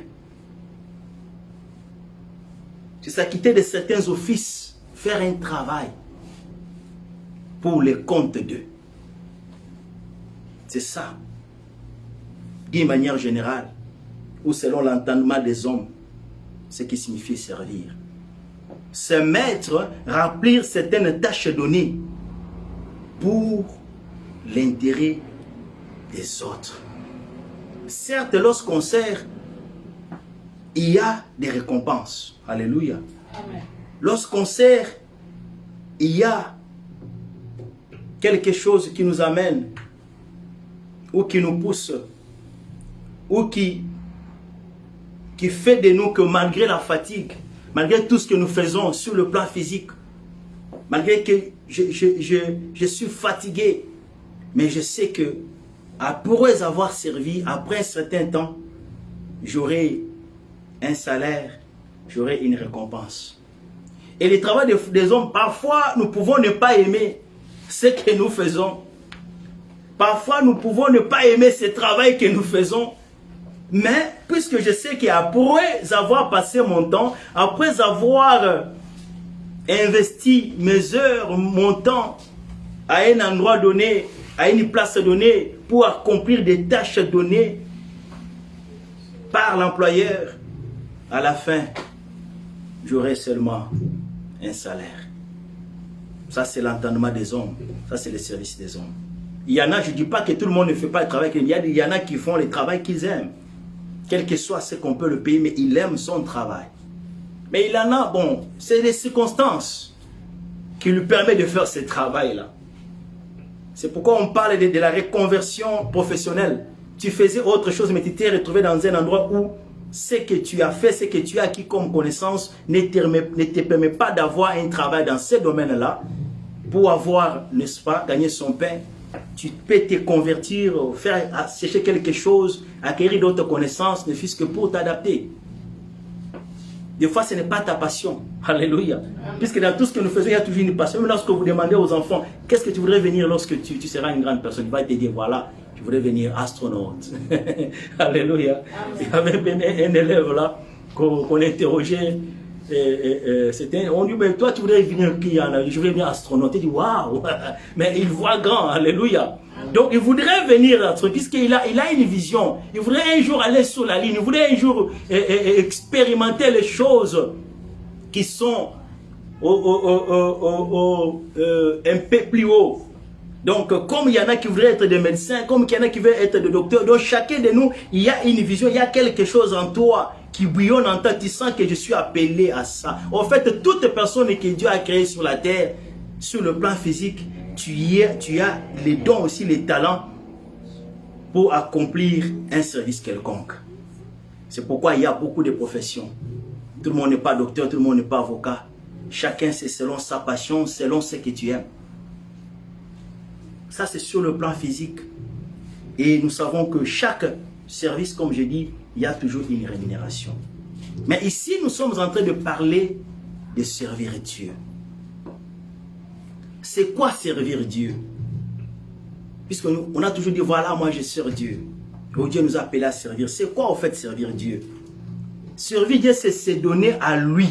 C'est s'acquitter de certains offices, faire un travail pour les comptes d'eux. C'est ça. D'une manière générale, ou selon l'entendement des hommes, ce qui signifie servir. Se mettre, remplir certaines tâches données pour l'intérêt des autres. Certes, lorsqu'on sert, il y a des récompenses. Alléluia. Amen. Lorsqu'on sert, il y a quelque chose qui nous amène, ou qui nous pousse, ou qui fait de nous que malgré la fatigue, malgré tout ce que nous faisons sur le plan physique, malgré que je suis fatigué, mais je sais que après avoir servi, après un certain temps, j'aurai un salaire, j'aurai une récompense. Et le travail des hommes, parfois nous pouvons ne pas aimer ce que nous faisons. Parfois nous pouvons ne pas aimer ce travail que nous faisons. Mais puisque je sais qu'après avoir passé mon temps, après avoir investi mes heures, mon temps à un endroit donné, à une place donnée, pour accomplir des tâches données par l'employeur, à la fin, j'aurai seulement un salaire. Ça, c'est l'entendement des hommes. Ça, c'est le service des hommes. Il y en a, je ne dis pas que tout le monde ne fait pas le travail qu'il aime. Il y en a qui font le travail qu'ils aiment. Quel que soit ce qu'on peut le payer, mais il aime son travail. Mais il y en a, bon, c'est les circonstances qui lui permettent de faire ce travail-là. C'est pourquoi on parle de la reconversion professionnelle. Tu faisais autre chose, mais tu t'es retrouvé dans un endroit où ce que tu as fait, ce que tu as acquis comme connaissance ne te permet pas d'avoir un travail dans ce domaine-là pour avoir, n'est-ce pas, gagné son pain tu peux te convertir, faire chercher quelque chose, acquérir d'autres connaissances, ne fût-ce que pour t'adapter. Des fois, ce n'est pas ta passion. Alléluia. Puisque dans tout ce que nous faisons, il y a toujours une passion. Même lorsque vous demandez aux enfants, qu'est-ce que tu voudrais venir lorsque tu seras une grande personne, il va te dire, voilà, je voudrais venir astronaute. Alléluia. Il y avait un élève là qu'on interrogeait. On dit, mais toi, tu voudrais venir qui? Je voudrais venir astronaute. Il dit, waouh. Mais il voit grand. Alléluia. Donc, il voudrait venir, puisqu'il a une vision. Il voudrait un jour aller sur la ligne. Il voudrait un jour expérimenter les choses qui sont un peu plus haut. Donc, comme il y en a qui voudraient être des médecins, comme il y en a qui veulent être des docteurs, donc chacun de nous, il y a une vision, il y a quelque chose en toi qui bouillonne en toi. Tu sens que je suis appelé à ça. En fait, toute personne que Dieu a créée sur la terre, sur le plan physique, tu as les dons aussi, les talents pour accomplir un service quelconque. C'est pourquoi il y a beaucoup de professions. Tout le monde n'est pas docteur, tout le monde n'est pas avocat. Chacun, c'est selon sa passion, selon ce que tu aimes. Ça, c'est sur le plan physique. Et nous savons que chaque service, comme je dis, il y a toujours une rémunération. Mais ici, nous sommes en train de parler de servir Dieu. C'est quoi servir Dieu? Puisque on a toujours dit, voilà, moi je sers Dieu. Et Dieu nous a appelés à servir. C'est quoi en fait servir Dieu? Servir Dieu, c'est se donner à lui.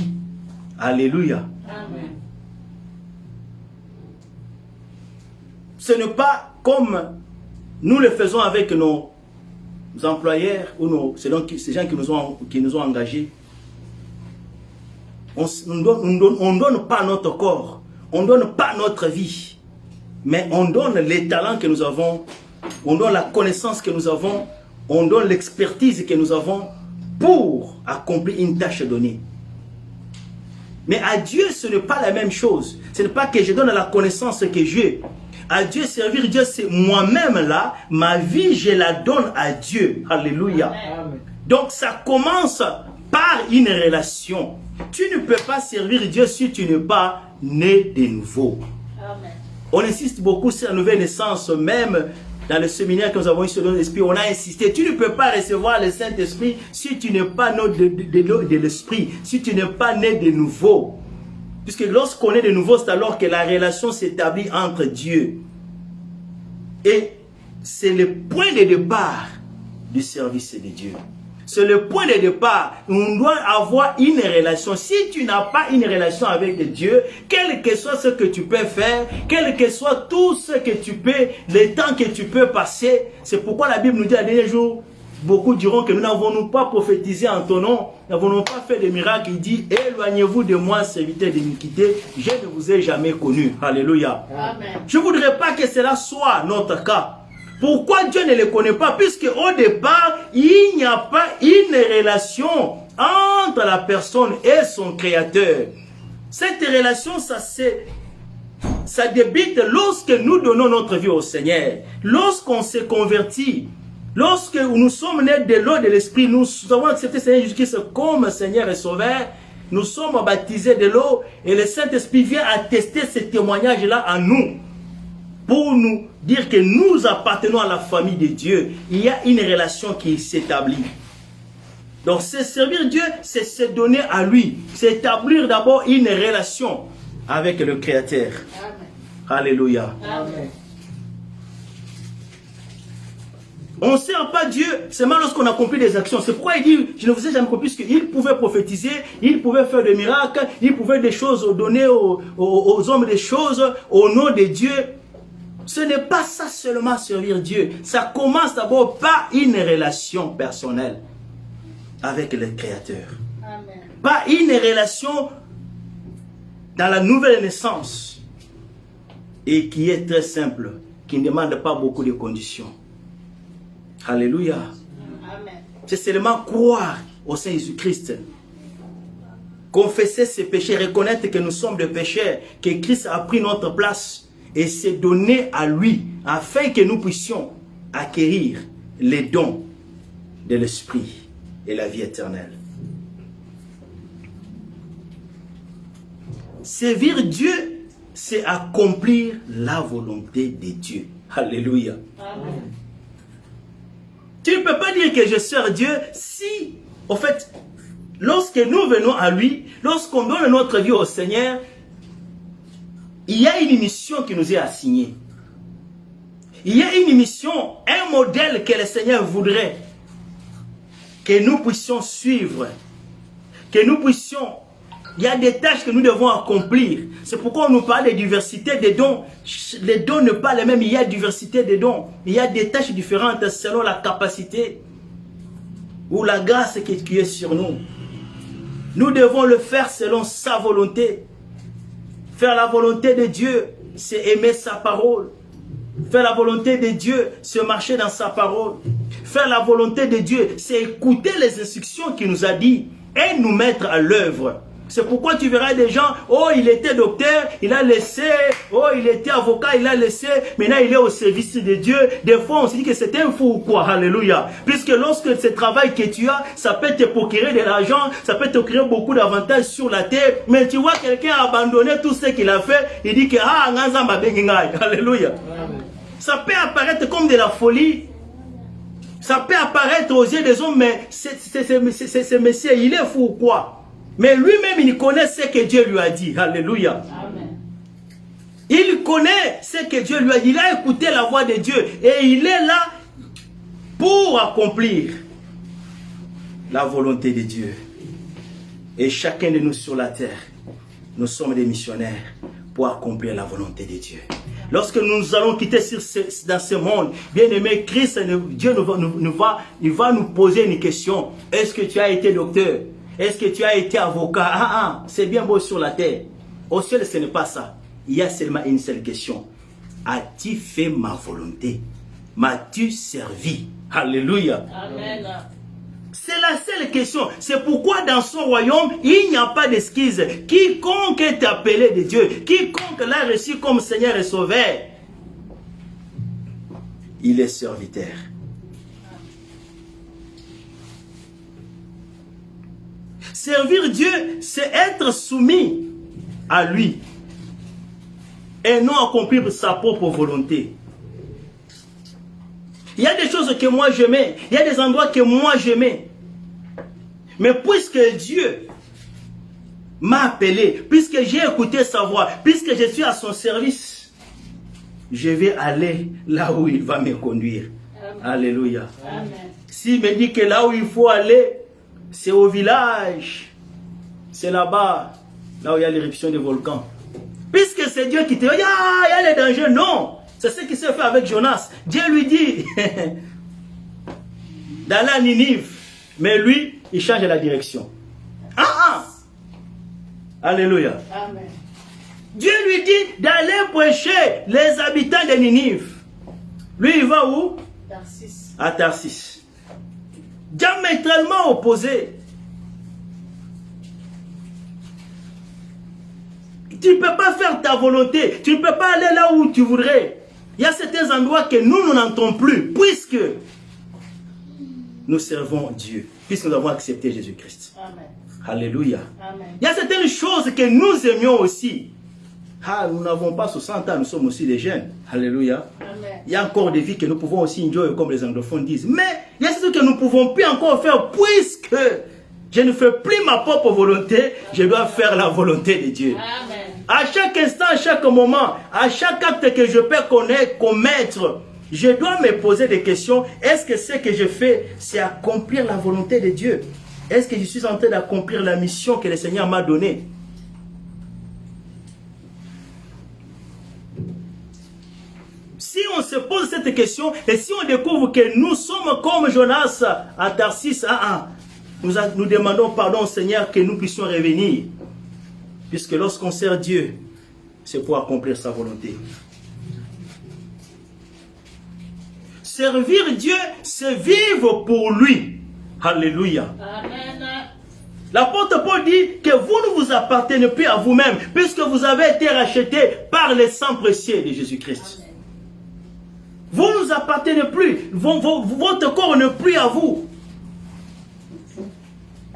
Alléluia. Amen. Ce n'est pas comme nous le faisons avec nos employeurs ou ces gens qui nous ont engagés. On ne donne pas notre corps. On ne donne pas notre vie, mais on donne les talents que nous avons, on donne la connaissance que nous avons, on donne l'expertise que nous avons pour accomplir une tâche donnée. Mais à Dieu, ce n'est pas la même chose. Ce n'est pas que je donne la connaissance que j'ai. À Dieu, servir Dieu, c'est moi-même là, ma vie, je la donne à Dieu. Alléluia. Amen. Donc ça commence par une relation. Tu ne peux pas servir Dieu si tu n'es pas né de nouveau. Amen. On insiste beaucoup sur la nouvelle naissance, même dans le séminaire que nous avons eu sur l'Esprit, on a insisté. Tu ne peux pas recevoir le Saint-Esprit si tu n'es pas né de l'Esprit, si tu n'es pas né de nouveau. Puisque lorsqu'on est de nouveau, c'est alors que la relation s'établit entre Dieu. Et c'est le point de départ du service de Dieu. C'est le point de départ. On doit avoir une relation. Si tu n'as pas une relation avec Dieu, quel que soit ce que tu peux faire, quel que soit tout ce que tu peux, le temps que tu peux passer, c'est pourquoi la Bible nous dit à dernier jour, beaucoup diront que nous n'avons pas prophétisé en ton nom, nous n'avons pas fait de miracles. Il dit, éloignez-vous de moi, serviteur d'iniquité, je ne vous ai jamais connu. Alléluia. Amen. Je ne voudrais pas que cela soit notre cas. Pourquoi Dieu ne le connaît pas? Puisque au départ, il n'y a pas une relation entre la personne et son créateur. Cette relation, ça débute lorsque nous donnons notre vie au Seigneur. Lorsqu'on se convertit, lorsque nous sommes nés de l'eau et de l'esprit, nous avons accepté le Seigneur Jésus-Christ comme Seigneur et Sauveur. Nous sommes baptisés de l'eau et le Saint-Esprit vient attester ce témoignage-là en nous. Pour nous dire que nous appartenons à la famille de Dieu, il y a une relation qui s'établit. Donc, c'est servir Dieu, c'est se donner à lui. C'est établir d'abord une relation avec le Créateur. Amen. Alléluia. Amen. On ne sert pas Dieu seulement lorsqu'on accomplit des actions. C'est pourquoi il dit, je ne vous ai jamais compris, puisqu'il pouvait prophétiser, il pouvait faire des miracles, il pouvait des choses donner aux hommes des choses au nom de Dieu. Ce n'est pas ça seulement servir Dieu. Ça commence d'abord par une relation personnelle avec le Créateur. Amen. Pas une relation dans la nouvelle naissance et qui est très simple, qui ne demande pas beaucoup de conditions. Alléluia. C'est seulement croire au Seigneur Jésus-Christ. Confesser ses péchés, reconnaître que nous sommes des pécheurs, que Christ a pris notre place. Et se donner à lui, afin que nous puissions acquérir les dons de l'Esprit et la vie éternelle. Servir Dieu, c'est accomplir la volonté de Dieu. Alléluia. Amen. Tu ne peux pas dire que je sers Dieu si, en fait, lorsque nous venons à lui, lorsqu'on donne notre vie au Seigneur, il y a une mission qui nous est assignée. Il y a une mission, un modèle que le Seigneur voudrait que nous puissions suivre, que nous puissions... Il y a des tâches que nous devons accomplir. C'est pourquoi on nous parle de diversité des dons. Les dons ne pas les mêmes, il y a diversité des dons. Il y a des tâches différentes selon la capacité ou la grâce qui est sur nous. Nous devons le faire selon sa volonté. Faire la volonté de Dieu, c'est aimer sa parole. Faire la volonté de Dieu, c'est marcher dans sa parole. Faire la volonté de Dieu, c'est écouter les instructions qu'il nous a dit et nous mettre à l'œuvre. C'est pourquoi tu verras des gens, oh il était docteur, il a laissé, oh il était avocat, il a laissé, maintenant il est au service de Dieu. Des fois on se dit que c'est un fou ou quoi, alléluia. Puisque lorsque ce travail que tu as, ça peut te procurer de l'argent, ça peut te créer beaucoup d'avantages sur la terre, mais tu vois quelqu'un abandonner tout ce qu'il a fait, il dit que ah, alléluia. Ça peut apparaître comme de la folie, ça peut apparaître aux yeux des hommes, mais ce monsieur, il est fou ou quoi? Mais lui-même, il connaît ce que Dieu lui a dit. Alléluia. Amen. Il connaît ce que Dieu lui a dit. Il a écouté la voix de Dieu. Et il est là pour accomplir la volonté de Dieu. Et chacun de nous sur la terre, nous sommes des missionnaires pour accomplir la volonté de Dieu. Lorsque nous allons quitter dans ce monde, bien aimé, Christ, Dieu il va nous poser une question. Est-ce que tu as été docteur? Est-ce que tu as été avocat? C'est bien beau sur la terre. Au ciel, ce n'est pas ça. Il y a seulement une seule question. As-tu fait ma volonté? M'as-tu servi? Alléluia. Amen. C'est la seule question. C'est pourquoi dans son royaume, il n'y a pas d'excuse. Quiconque est appelé de Dieu, quiconque l'a reçu comme Seigneur et Sauveur, il est serviteur. Servir Dieu, c'est être soumis à lui et non accomplir sa propre volonté. Il y a des choses que moi j'aimais, il y a des endroits que moi j'aimais. Mais puisque Dieu m'a appelé, puisque j'ai écouté sa voix, puisque je suis à son service, je vais aller là où il va me conduire. Amen. Alléluia. Amen. S'il me dit que là où il faut aller, c'est au village. C'est là-bas, là où il y a l'éruption des volcans. Puisque c'est Dieu qui te dit, il y a les dangers. Non, c'est ce qui s'est fait avec Jonas. Dieu lui dit d'aller à Ninive. Mais lui, il change la direction. Alléluia. Amen. Dieu lui dit d'aller prêcher les habitants de Ninive. Lui, il va où? Tarsis. À Tarsis. Diamétralement opposé. Tu ne peux pas faire ta volonté. Tu ne peux pas aller là où tu voudrais. Il y a certains endroits que nous n'entrons plus. Puisque nous servons Dieu. Puisque nous avons accepté Jésus-Christ. Amen. Alléluia. Amen. Il y a certaines choses que nous aimions aussi. Nous n'avons pas 60 ans, nous sommes aussi des jeunes. Alléluia. Amen. Il y a encore des vies que nous pouvons aussi enjoy, comme les anglophones disent. Mais il y a ce que nous ne pouvons plus encore faire, puisque je ne fais plus ma propre volonté, je dois faire la volonté de Dieu. Amen. À chaque instant, à chaque moment, à chaque acte que je peux commettre, je dois me poser des questions. Est-ce que ce que je fais, c'est accomplir la volonté de Dieu? Est-ce que je suis en train d'accomplir la mission que le Seigneur m'a donnée? Si on se pose cette question et si on découvre que nous sommes comme Jonas à Tarsis, nous demandons pardon au Seigneur que nous puissions revenir. Puisque lorsqu'on sert Dieu, c'est pour accomplir sa volonté. Servir Dieu, c'est vivre pour lui. Alléluia. Amen. L'apôtre Paul dit que vous ne vous appartenez plus à vous-même, puisque vous avez été rachetés par le sang précieux de Jésus-Christ. Vous ne vous appartenez plus. Votre corps n'est plus à vous.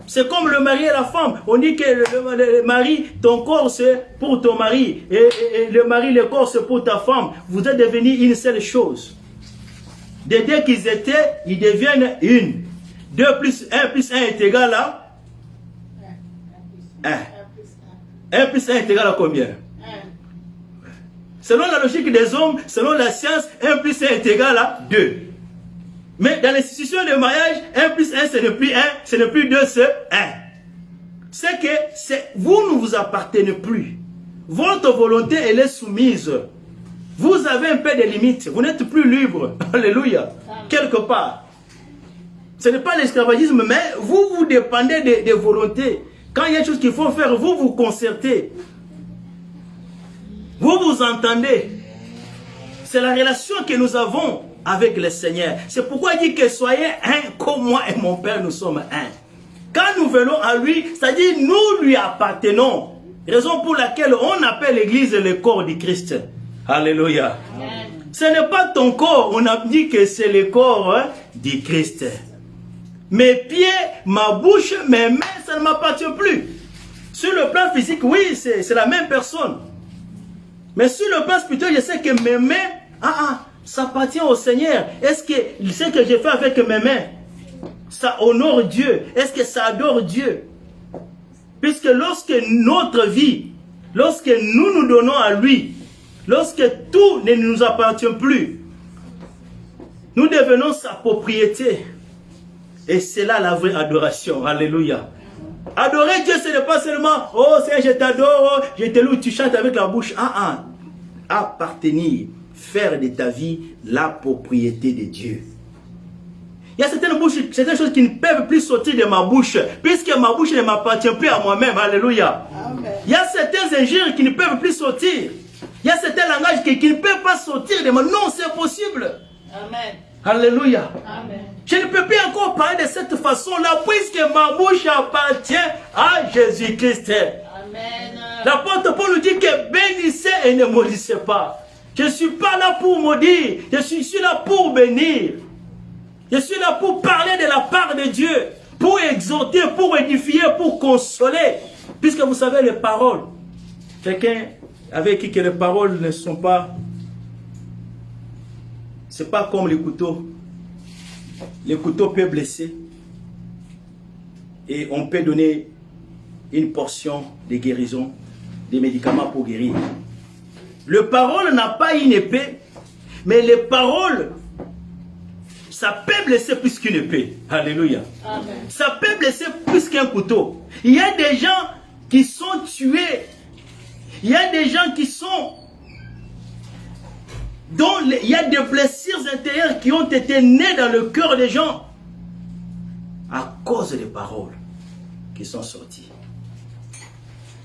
C'est comme le mari et la femme. On dit que le mari, ton corps c'est pour ton mari. Et le mari, le corps c'est pour ta femme. Vous êtes devenus une seule chose. Dès qu'ils étaient, ils deviennent une. 2 plus 1 plus 1 est égal à 1. 1 plus 1 est égal à combien? Selon la logique des hommes, selon la science, 1 plus 1 est égal à 2. Mais dans l'institution de mariage, 1 plus 1, ce n'est plus 1, ce n'est plus 2, c'est 1. C'est que vous ne vous appartenez plus. Votre volonté, elle est soumise. Vous avez un peu de limites. Vous n'êtes plus libre. Alléluia. Quelque part. Ce n'est pas l'esclavagisme, mais vous dépendez des volontés. Quand il y a quelque chose qu'il faut faire, vous vous concertez. Vous vous entendez. C'est la relation que nous avons avec le Seigneur. C'est pourquoi il dit que soyez un comme moi et mon Père, nous sommes un. Quand nous venons à lui, c'est-à-dire nous lui appartenons. Raison pour laquelle on appelle l'église le corps du Christ. Alléluia. Amen. Ce n'est pas ton corps, on a dit que c'est le corps du Christ. Mes pieds, ma bouche, mes mains, ça ne m'appartient plus. Sur le plan physique, oui, c'est la même personne. Mais sur le plan spirituel, je sais que mes mains, ça appartient au Seigneur. Est-ce que ce que j'ai fait avec mes mains, ça honore Dieu? Est-ce que ça adore Dieu? Puisque lorsque notre vie, lorsque nous nous donnons à lui, lorsque tout ne nous appartient plus, nous devenons sa propriété. Et c'est là la vraie adoration. Alléluia. Adorer Dieu, ce n'est pas seulement, oh Seigneur, je t'adore, je te loue, tu chantes avec la bouche. Appartenir, faire de ta vie la propriété de Dieu. Il y a certaines choses qui ne peuvent plus sortir de ma bouche, puisque ma bouche ne m'appartient plus à moi-même. Alléluia. Amen. Il y a certains injures qui ne peuvent plus sortir. Il y a certains langages qui ne peuvent pas sortir de moi. Non, c'est possible. Amen. Alléluia. Amen. Je ne peux plus encore parler de cette façon-là, puisque ma bouche appartient à Jésus-Christ. Amen. L'apôtre Paul nous dit que bénissez et ne maudissez pas. Je ne suis pas là pour maudire, je suis là pour bénir. Je suis là pour parler de la part de Dieu, pour exhorter, pour édifier, pour consoler. Puisque vous savez les paroles. Quelqu'un avec qui que les paroles ne sont pas... C'est pas comme les couteaux. Les couteaux peuvent blesser. Et on peut donner une portion de guérison, des médicaments pour guérir. Le parole n'a pas une épée, mais les paroles, ça peut blesser plus qu'une épée. Alléluia. Amen. Ça peut blesser plus qu'un couteau. Il y a des gens qui sont tués. Il y a des gens qui sont... il y a des blessures intérieures qui ont été nées dans le cœur des gens à cause des paroles qui sont sorties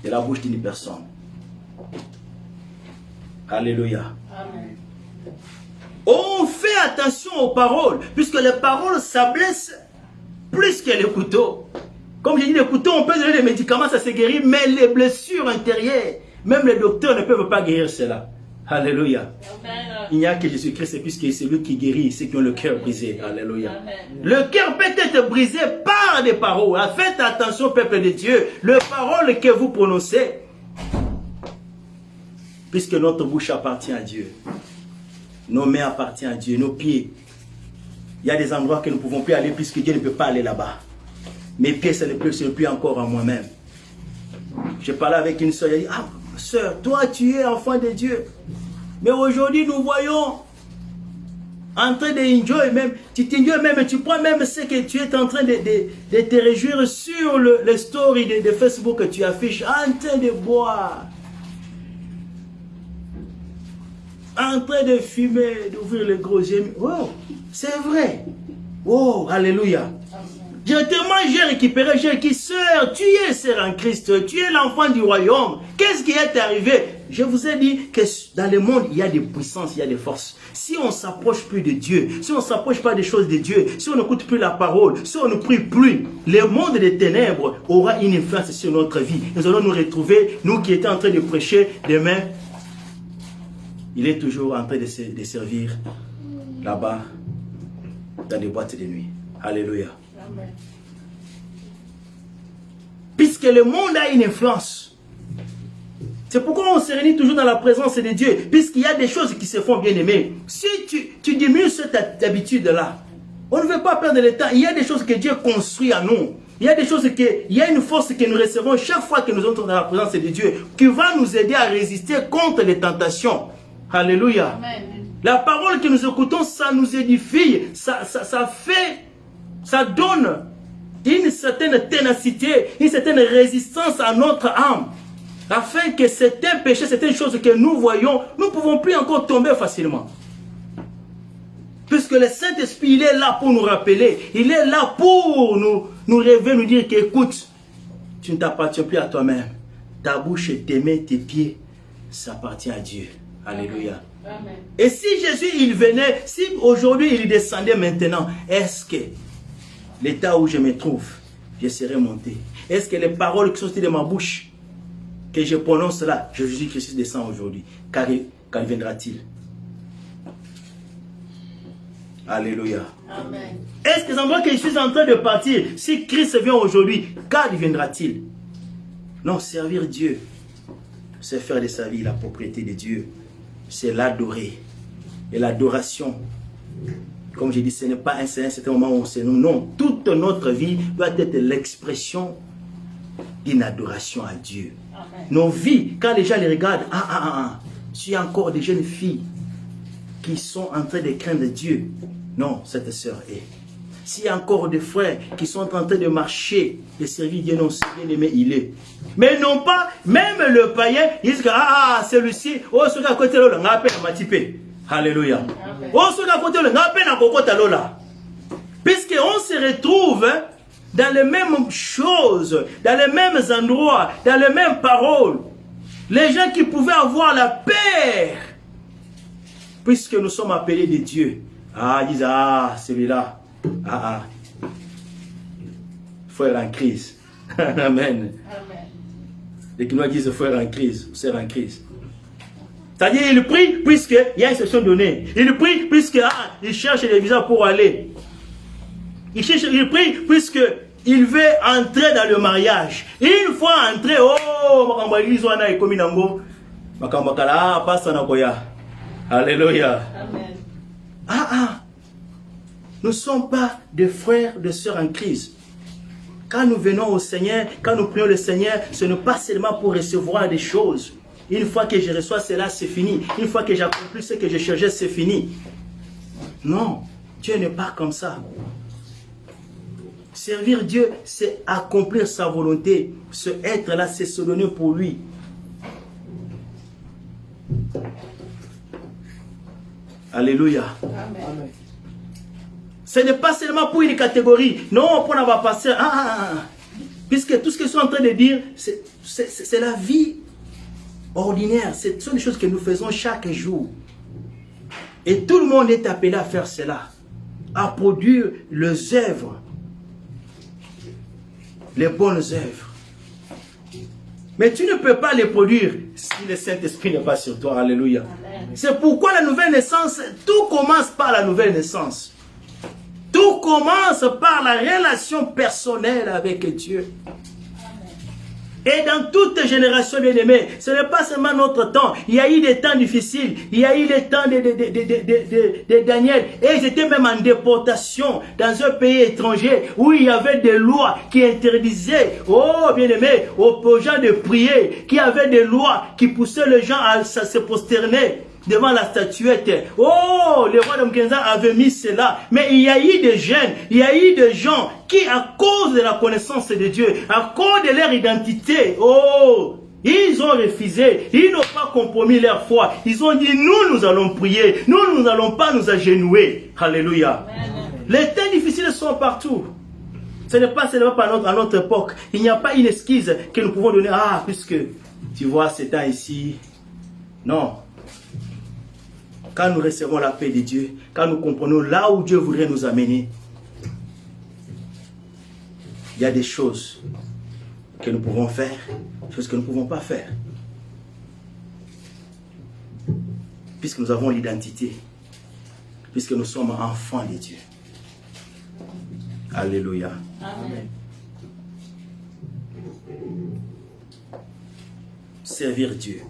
de la bouche d'une personne. Alléluia. Amen. On fait attention aux paroles, puisque les paroles, ça blesse plus que les couteaux. Comme je dis, les couteaux, on peut donner des médicaments, ça se guérit, mais les blessures intérieures, même les docteurs ne peuvent pas guérir cela. Alléluia. Amen. Il n'y a que Jésus-Christ, puisque c'est lui qui guérit ceux qui ont le cœur brisé. Alléluia. Amen. Le cœur peut être brisé par des paroles. Faites attention, peuple de Dieu, les paroles que vous prononcez, puisque notre bouche appartient à Dieu. Nos mains appartiennent à Dieu, nos pieds. Il y a des endroits que nous ne pouvons plus aller puisque Dieu ne peut pas aller là-bas. Mes pieds, ce n'est plus encore à moi-même. Je parlais avec une soeur, elle a dit, sœur, toi tu es enfant de Dieu. Mais aujourd'hui nous voyons en train d'enjoy même, tu t'enjoy même, tu prends même ce que tu es en train de te réjouir sur les stories de Facebook que tu affiches, en train de boire. En train de fumer, d'ouvrir les gros yeux. Oh, c'est vrai. Oh, alléluia. Directement, j'ai récupéré, j'ai dit, sœur, tu es sœur en Christ, tu es l'enfant du royaume. Qu'est-ce qui est arrivé? Je vous ai dit que dans le monde, il y a des puissances, il y a des forces. Si on ne s'approche plus de Dieu, si on ne s'approche pas des choses de Dieu, si on n'écoute plus la parole, si on ne prie plus, le monde des ténèbres aura une influence sur notre vie. Nous allons nous retrouver, nous qui étions en train de prêcher demain. Il est toujours en train de servir là-bas dans les boîtes de nuit. Alléluia. Amen. puisque le monde a une influence. C'est pourquoi on se réunit toujours dans la présence de Dieu, puisqu'il y a des choses qui se font bien aimer. Si tu diminues cette habitude-là, on ne veut pas perdre le temps. Il y a des choses que Dieu construit à nous. Il y a des choses il y a une force que nous recevons chaque fois que nous entrons dans la présence de Dieu, qui va nous aider à résister contre les tentations. Alléluia. Amen. La parole que nous écoutons, ça nous édifie, ça donne une certaine ténacité, une certaine résistance à notre âme, afin que certains péchés, certaines choses que nous voyons, nous ne pouvons plus encore tomber facilement. Puisque le Saint-Esprit, il est là pour nous rappeler, il est là pour nous réveiller, nous dire qu'écoute, tu ne t'appartiens plus à toi-même. Ta bouche et tes mains, tes pieds, ça appartient à Dieu. Alléluia. Amen. Et si Jésus, il venait, si aujourd'hui il descendait maintenant, est-ce que l'état où je me trouve, je serais monté? Est-ce que les paroles qui sont sorties de ma bouche, que je prononce là, Jésus-Christ descend aujourd'hui, qu'adviendra-t-il? Alléluia. Amen. Est-ce que ça me voit que je suis en train de partir? Si Christ vient aujourd'hui, qu'adviendra-t-il? Non, servir Dieu, c'est faire de sa vie la propriété de Dieu. C'est l'adorer. Et l'adoration, comme j'ai dit, ce n'est pas un certain moment où on se nomme. Non, toute notre vie doit être l'expression d'une adoration à Dieu. Amen. Nos vies, quand les gens les regardent, s'il y a encore des jeunes filles qui sont en train de craindre Dieu, non, cette sœur est. S'il y a encore des frères qui sont en train de marcher, de servir Dieu, non, c'est bien aimé, il est. Mais non pas, même le païen, il dit que, celui-ci, ce gars côté là, on a appelé à m'attiper. Alléluia. Ce gars côté là, on a appelé à kokota là. Puisqu'on se retrouve dans les mêmes choses, dans les mêmes endroits, dans les mêmes paroles. Les gens qui pouvaient avoir la paix, puisque nous sommes appelés de Dieu. Ils disent, celui-là. Il faut être en crise. Amen. Amen. Les Quinois disent il faut être en crise, c'est en crise. C'est-à-dire, il prie puisqu'il y a une session donnée. Il prie puisqu'il cherche les visas pour aller. Il prie puisqu'il veut entrer dans le mariage. Une fois entré, alléluia. Amen. Nous ne sommes pas des frères, des sœurs en crise. Quand nous venons au Seigneur, quand nous prions le Seigneur, ce n'est pas seulement pour recevoir des choses. Une fois que je reçois cela, c'est fini. Une fois que j'accomplis ce que je cherchais, c'est fini. Non, Dieu n'est pas comme ça. Servir Dieu, c'est accomplir sa volonté. Ce être là, c'est se donner pour lui. Alléluia. Amen. Ce n'est pas seulement pour une catégorie. Non, pour n'avoir passé. Puisque tout ce qu'ils sont en train de dire, c'est la vie ordinaire. Ce sont des choses que nous faisons chaque jour. Et tout le monde est appelé à faire cela. À produire les œuvres. Les bonnes œuvres. Mais tu ne peux pas les produire si le Saint-Esprit n'est pas sur toi. Alléluia. C'est pourquoi la nouvelle naissance, tout commence par la nouvelle naissance. Tout commence par la relation personnelle avec Dieu. Et dans toute génération bien-aimée, ce n'est pas seulement notre temps. Il y a eu des temps difficiles. Il y a eu les temps de Daniel. Et ils étaient même en déportation dans un pays étranger où il y avait des lois qui interdisaient, bien-aimé, aux gens de prier, qui avaient des lois qui poussaient les gens à se prosterner devant la statuette. Les rois de Mkenza avaient mis cela. Mais il y a eu des jeunes, il y a eu des gens qui, à cause de la connaissance de Dieu, à cause de leur identité, ils ont refusé, ils n'ont pas compromis leur foi. Ils ont dit, nous allons prier, nous n'allons pas nous agenouiller. Alléluia. Amen. Les temps difficiles sont partout. Ce n'est pas seulement à notre époque. Il n'y a pas une excuse que nous pouvons donner. Puisque tu vois, ces temps ici. Non. Quand nous recevons la paix de Dieu, quand nous comprenons là où Dieu voudrait nous amener, il y a des choses que nous pouvons faire, des choses que nous ne pouvons pas faire. Puisque nous avons l'identité, puisque nous sommes enfants de Dieu. Alléluia. Amen. servir Dieu.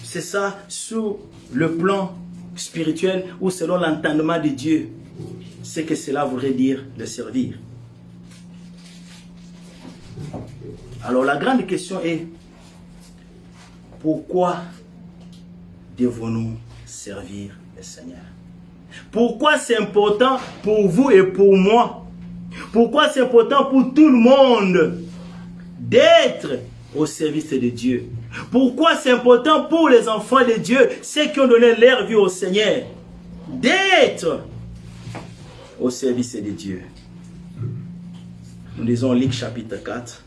C'est ça sous le plan spirituel ou selon l'entendement de Dieu. C'est que cela voudrait dire le servir. Alors la grande question est, pourquoi devons-nous servir le Seigneur? Pourquoi c'est important pour vous et pour moi? Pourquoi c'est important pour tout le monde d'être au service de Dieu? Pourquoi c'est important pour les enfants de Dieu, ceux qui ont donné leur vie au Seigneur, d'être au service de Dieu? Nous lisons Luc chapitre 4.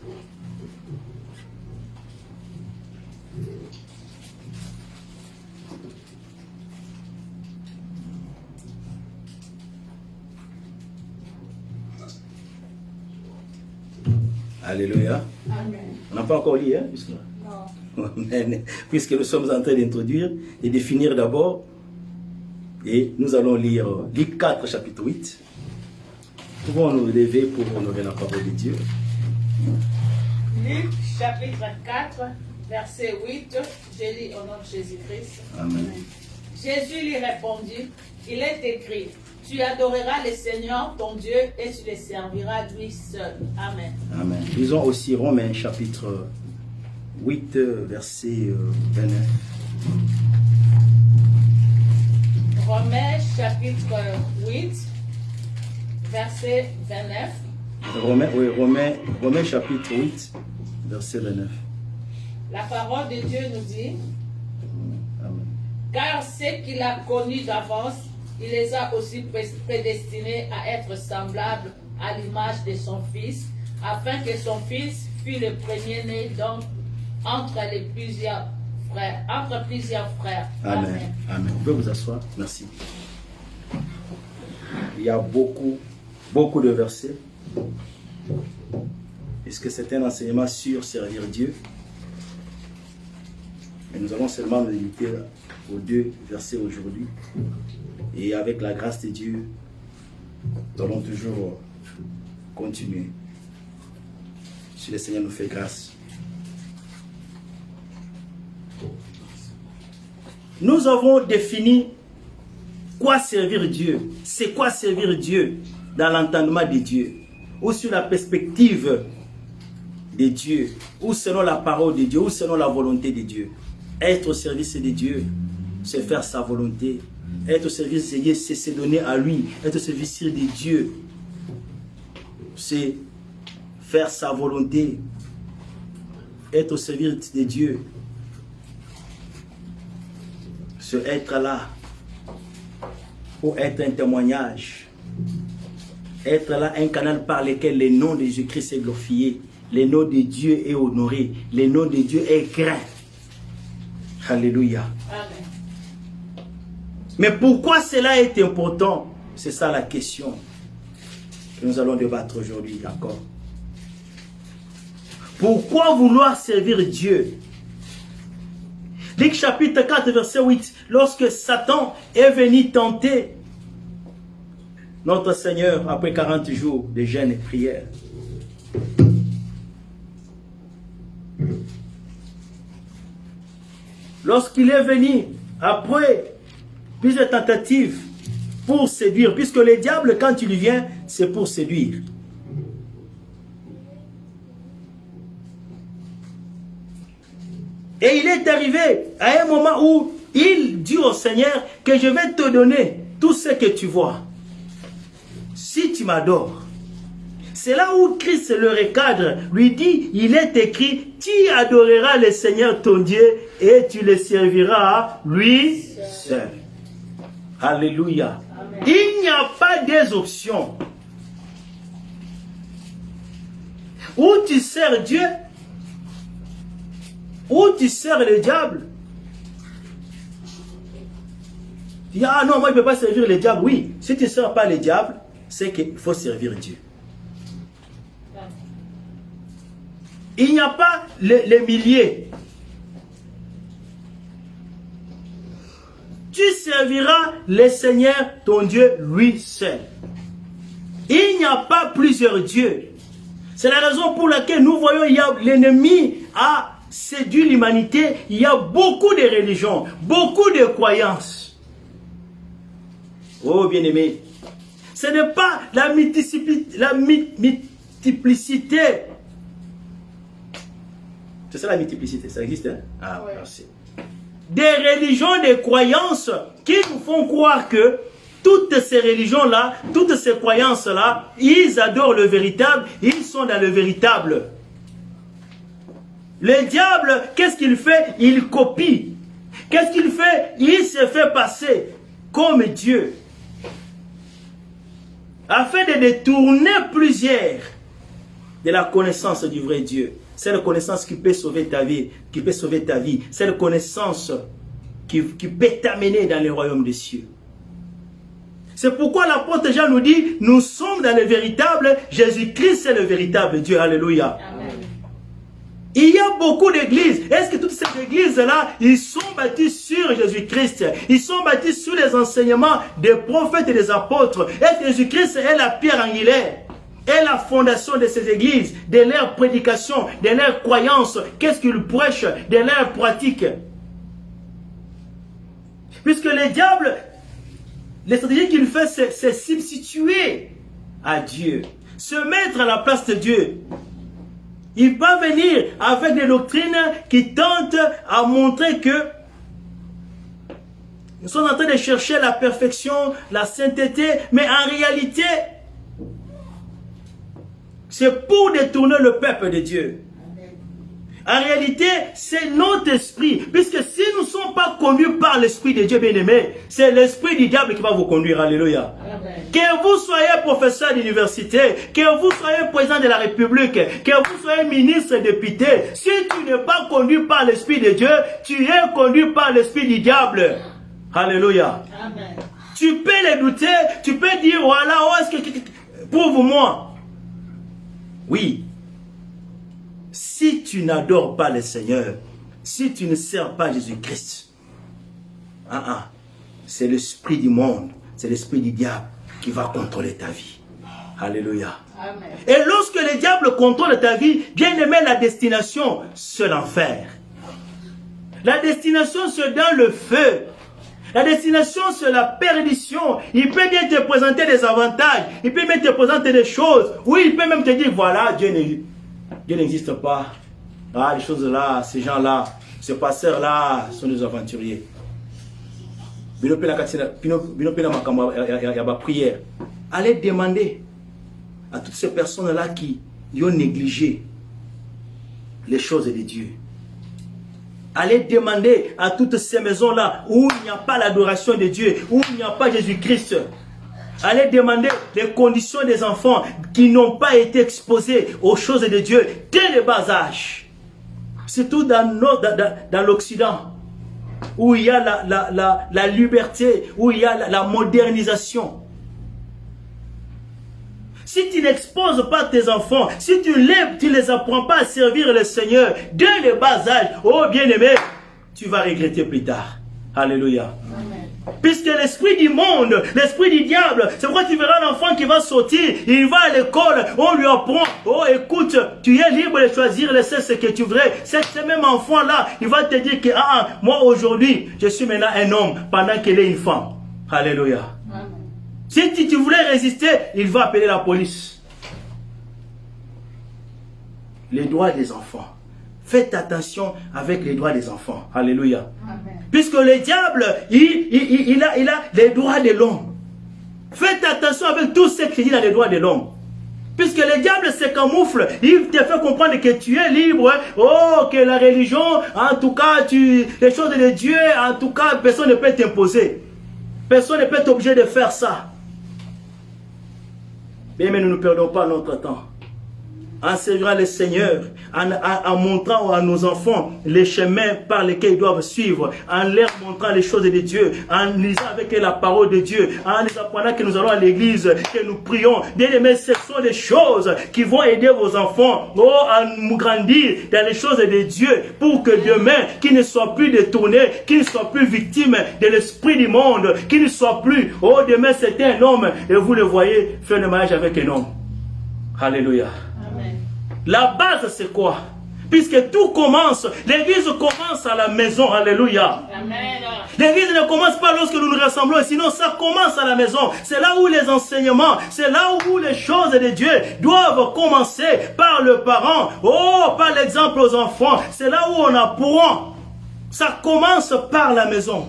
Alléluia. Amen. On n'a pas encore lu, hein? Non. Amen. Puisque nous sommes en train d'introduire et de finir d'abord. Et nous allons lire Luc 4, chapitre 8. Pouvons nous lever pour honorer la parole de Dieu. Luc chapitre 4, verset 8. Je lis au nom de Jésus-Christ. Amen. Jésus lui répondit, il est écrit, tu adoreras le Seigneur ton Dieu et tu le serviras lui seul. Amen. Amen. Lisons aussi Romains chapitre 8, verset 29. Romains chapitre 8, verset 29. Romains chapitre 8, verset 29. La parole de Dieu nous dit, Amen. car ceux qu'il a connus d'avance, il les a aussi prédestinés à être semblables à l'image de son Fils, afin que son Fils fût le premier-né entre plusieurs frères. Amen. Amen. Vous pouvez vous asseoir. Merci. Il y a beaucoup de versets. Puisque c'est un enseignement sur servir Dieu. Mais nous allons seulement nous limiter aux 2 versets aujourd'hui. Et avec la grâce de Dieu, nous allons toujours continuer. Si le Seigneur nous fait grâce. Nous avons défini quoi servir Dieu. C'est quoi servir Dieu dans l'entendement de Dieu. Ou sur la perspective de Dieu. Ou selon la parole de Dieu. Ou selon la volonté de Dieu. Être au service de Dieu, c'est faire sa volonté. Être au service de Dieu, c'est se donner à lui. Être au service de Dieu, c'est faire sa volonté. Être au service de Dieu, c'est être là pour être un témoignage. Être là un canal par lequel le nom de Jésus-Christ est glorifié. Le nom de Dieu est honoré. Le nom de Dieu est grand. Alléluia. Amen. Mais pourquoi cela est important? C'est ça la question que nous allons débattre aujourd'hui encore. Pourquoi vouloir servir Dieu? Luc chapitre 4, verset 8. Lorsque Satan est venu tenter notre Seigneur après 40 jours de jeûne et prière. Lorsqu'il est venu après plusieurs tentatives pour séduire, puisque le diable, quand il vient, c'est pour séduire. Et il est arrivé à un moment où il dit au Seigneur que je vais te donner tout ce que tu vois. Si tu m'adores. C'est là où Christ le recadre, lui dit, il est écrit, tu adoreras le Seigneur ton Dieu et tu le serviras lui seul. Alléluia. Amen. Il n'y a pas des options. Ou tu sers Dieu, ou tu sers le diable. Tu dis, ah non, moi je ne peux pas servir le diable. Oui, si tu ne sers pas le diable, c'est qu'il faut servir Dieu. Il n'y a pas les milliers. Tu serviras le Seigneur, ton Dieu, lui seul. Il n'y a pas plusieurs dieux. C'est la raison pour laquelle nous voyons l'ennemi a séduit l'humanité. Il y a beaucoup de religions, beaucoup de croyances. Oh bien-aimé, ce n'est pas la multiplicité. C'est ça la multiplicité, ça existe, hein? Ah, ouais. Merci. Des religions, des croyances qui nous font croire que toutes ces religions-là, toutes ces croyances-là, ils adorent le véritable, ils sont dans le véritable. Le diable, qu'est-ce qu'il fait? Il copie. Qu'est-ce qu'il fait? Il se fait passer comme Dieu, afin de détourner plusieurs de la connaissance du vrai Dieu. C'est la connaissance qui peut sauver ta vie, qui peut sauver ta vie. C'est la connaissance qui peut t'amener dans le royaume des cieux. C'est pourquoi l'apôtre Jean nous dit, nous sommes dans le véritable, Jésus-Christ c'est le véritable Dieu. Alléluia. Amen. Il y a beaucoup d'églises. Est-ce que toutes ces églises-là, ils sont bâties sur Jésus-Christ? Ils sont bâtis sur les enseignements des prophètes et des apôtres. Est-ce que Jésus-Christ est la pierre angulaire? Est la fondation de ces églises, de leur prédication, de leur croyance? Qu'est-ce qu'ils prêchent? De leur pratique? Puisque le diable, les stratégies qu'il fait, c'est substituer à Dieu, se mettre à la place de Dieu. Il va venir avec des doctrines qui tentent à montrer que nous sommes en train de chercher la perfection, la sainteté, mais en réalité, c'est pour détourner le peuple de Dieu. En réalité, c'est notre esprit. Puisque si nous ne sommes pas conduits par l'esprit de Dieu bien-aimé, c'est l'esprit du diable qui va vous conduire. Alléluia. Amen. Que vous soyez professeur d'université, que vous soyez président de la République, que vous soyez ministre, député, si tu n'es pas conduit par l'esprit de Dieu, tu es conduit par l'esprit du diable. Alléluia. Amen. Tu peux les douter, tu peux dire, voilà, oh, est-ce que prouve-moi. Oui. Si tu n'adores pas le Seigneur, si tu ne sers pas Jésus-Christ, c'est l'esprit du monde, c'est l'esprit du diable qui va contrôler ta vie. Alléluia. Amen. Et lorsque le diable contrôle ta vie, bien aimé, la destination, c'est l'enfer. La destination, c'est dans le feu. La destination, c'est la perdition. Il peut bien te présenter des avantages, il peut même te présenter des choses. Oui, il peut même te dire, voilà, Dieu n'existe pas. Ah, les choses là, ces gens-là, ces pasteurs-là sont des aventuriers. Prière. Allez demander à toutes ces personnes-là qui ont négligé les choses de Dieu. Allez demander à toutes ces maisons-là où il n'y a pas l'adoration de Dieu, où il n'y a pas Jésus-Christ. Allez demander les conditions des enfants qui n'ont pas été exposés aux choses de Dieu dès le bas âge. Surtout dans l'Occident, où il y a la liberté, où il y a la modernisation. Si tu n'exposes pas tes enfants, si tu ne les apprends pas à servir le Seigneur dès le bas âge, oh bien-aimé, tu vas regretter plus tard. Alléluia. Amen. Puisque l'esprit du monde, l'esprit du diable, c'est pourquoi tu verras l'enfant qui va sortir, il va à l'école, on lui apprend, oh écoute, tu es libre de choisir le sexe que tu voudrais. Ce même enfant-là, il va te dire que moi aujourd'hui, je suis maintenant un homme pendant qu'il est une femme. Alléluia. Amen. Si tu voulais résister, il va appeler la police. Les droits des enfants. Faites attention avec les droits des enfants. Alléluia. Amen. Puisque le diable, il a les droits de l'homme. Faites attention avec tout ce qui dit dans les droits de l'homme. Puisque le diable se camoufle, il te fait comprendre que tu es libre. Oh, que la religion, en tout cas, les choses de Dieu, en tout cas, personne ne peut t'imposer. Personne ne peut t'obliger de faire ça. Mais nous ne perdons pas notre temps. En servant le Seigneur, en montrant à nos enfants les chemins par lesquels ils doivent suivre, en leur montrant les choses de Dieu, en lisant avec eux la parole de Dieu, en les apprenant que nous allons à l'église, que nous prions. Bien-aimés, ce sont des choses qui vont aider vos enfants à grandir dans les choses de Dieu, pour que demain, qu'ils ne soient plus détournés, qu'ils ne soient plus victimes de l'esprit du monde, qu'ils ne soient plus, demain c'est un homme, et vous le voyez faire le mariage avec un homme. Alléluia. La base, c'est quoi? Puisque tout commence, l'église commence à la maison. Alléluia. Amen. L'église ne commence pas lorsque nous nous rassemblons, sinon ça commence à la maison. C'est là où les enseignements, c'est là où les choses de Dieu doivent commencer par le parent. Oh, par l'exemple aux enfants. C'est là où on apprend. Ça commence par la maison.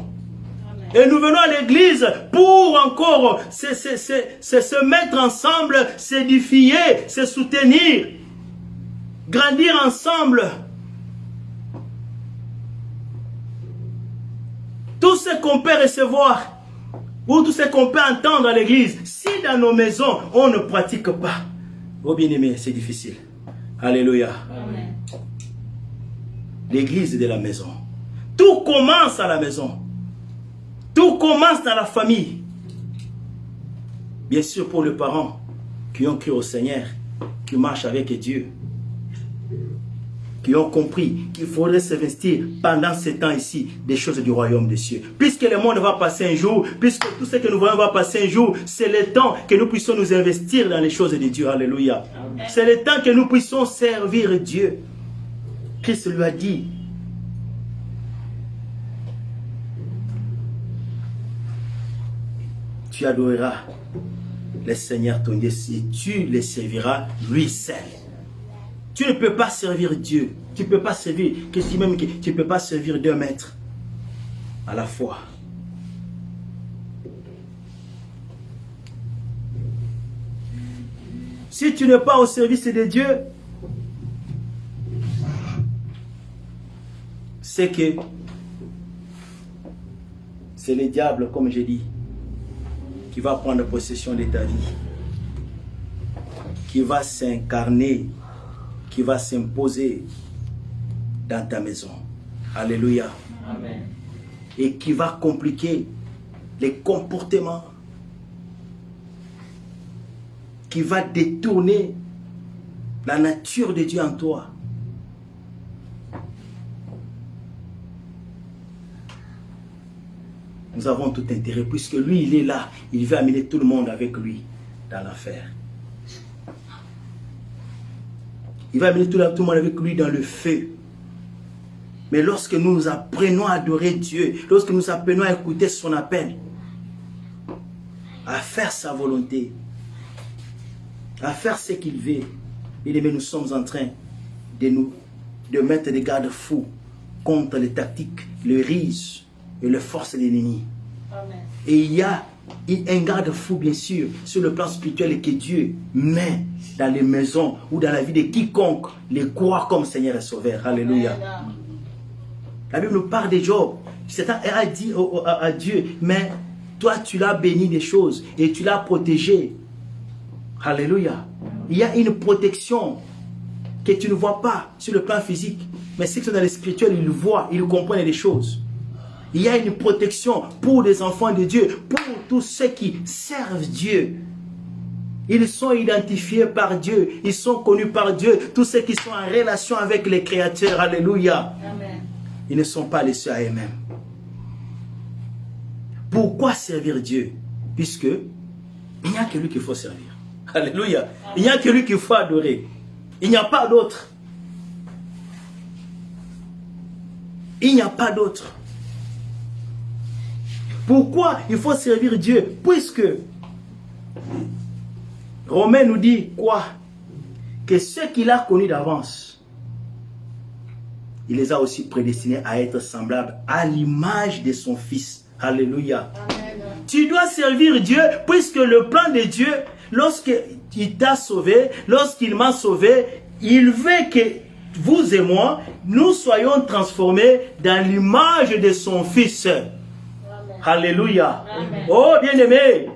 Et nous venons à l'église pour encore se mettre ensemble, s'édifier, se soutenir, grandir ensemble. Tout ce qu'on peut recevoir ou tout ce qu'on peut entendre à l'église, si dans nos maisons on ne pratique pas, oh bien-aimés, c'est difficile. Alléluia. Amen. L'église de la maison. Tout commence à la maison. Tout commence dans la famille. Bien sûr pour les parents qui ont cru au Seigneur, qui marchent avec Dieu, qui ont compris qu'il faudrait s'investir pendant ces temps ici des choses du royaume des cieux. Puisque le monde va passer un jour, puisque tout ce que nous voyons va passer un jour, c'est le temps que nous puissions nous investir dans les choses de Dieu. Alléluia. C'est le temps que nous puissions servir Dieu. Christ lui a dit, tu adoreras le Seigneur ton Dieu si tu le serviras lui seul. Tu ne peux pas servir Dieu. Tu ne peux pas servir, tu ne peux pas servir deux maîtres à la fois. Si tu n'es pas au service de Dieu, c'est que c'est le diable, comme j'ai dit, qui va prendre possession de ta vie, qui va s'incarner, qui va s'imposer dans ta maison. Alléluia. Amen. Et qui va compliquer les comportements, qui va détourner la nature de Dieu en toi. Nous avons tout intérêt, puisque lui, il est là. Il veut amener tout le monde avec lui dans l'enfer. Il va amener tout le monde avec lui dans le feu. Mais lorsque nous apprenons à adorer Dieu, lorsque nous apprenons à écouter son appel, à faire sa volonté, à faire ce qu'il veut, nous sommes en train de mettre des garde-fous contre les tactiques, les ruses et les forces de l'ennemi. Et il y a un garde-fou, bien sûr, sur le plan spirituel que Dieu met dans les maisons ou dans la vie de quiconque les croit comme Seigneur et Sauveur. Alléluia. La Bible nous parle de Job. Satan a dit à Dieu, mais toi tu l'as béni des choses et tu l'as protégé. Alléluia. Il y a une protection que tu ne vois pas sur le plan physique, mais ceux qui sont dans le spirituel, ils voient, ils comprennent les choses. Il y a une protection pour les enfants de Dieu, pour tous ceux qui servent Dieu. Ils sont identifiés par Dieu, ils sont connus par Dieu, tous ceux qui sont en relation avec les créateurs. Alléluia. Amen. Ils ne sont pas laissés à eux-mêmes. Pourquoi servir Dieu? Puisque il n'y a que lui qu'il faut servir. Alléluia. Il n'y a que lui qu'il faut adorer. Il n'y a pas d'autre. Il n'y a pas d'autre. Pourquoi il faut servir Dieu? Puisque Romain nous dit quoi? Que ceux qu'il a connus d'avance, il les a aussi prédestinés à être semblables à l'image de son Fils. Alléluia. Amen. Tu dois servir Dieu puisque le plan de Dieu, lorsqu'il t'a sauvé, lorsqu'il m'a sauvé, il veut que vous et moi, nous soyons transformés dans l'image de son Fils. Amen. Alléluia. Amen. Oh bien-aimé,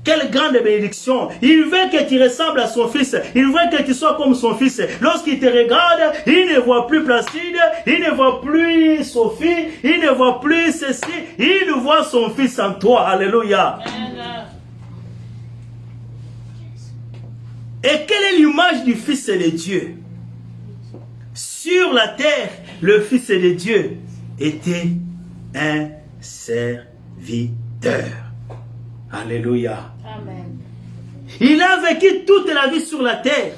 quelle grande bénédiction. Il veut que tu ressembles à son Fils. Il veut que tu sois comme son Fils. Lorsqu'il te regarde, il ne voit plus Placide, il ne voit plus Sophie, il ne voit plus ceci. Il voit son Fils en toi. Alléluia. Amen. Et quelle est l'image du Fils de Dieu? Sur la terre, le Fils de Dieu était un serviteur. Alléluia. Amen. Il a vécu toute la vie sur la terre.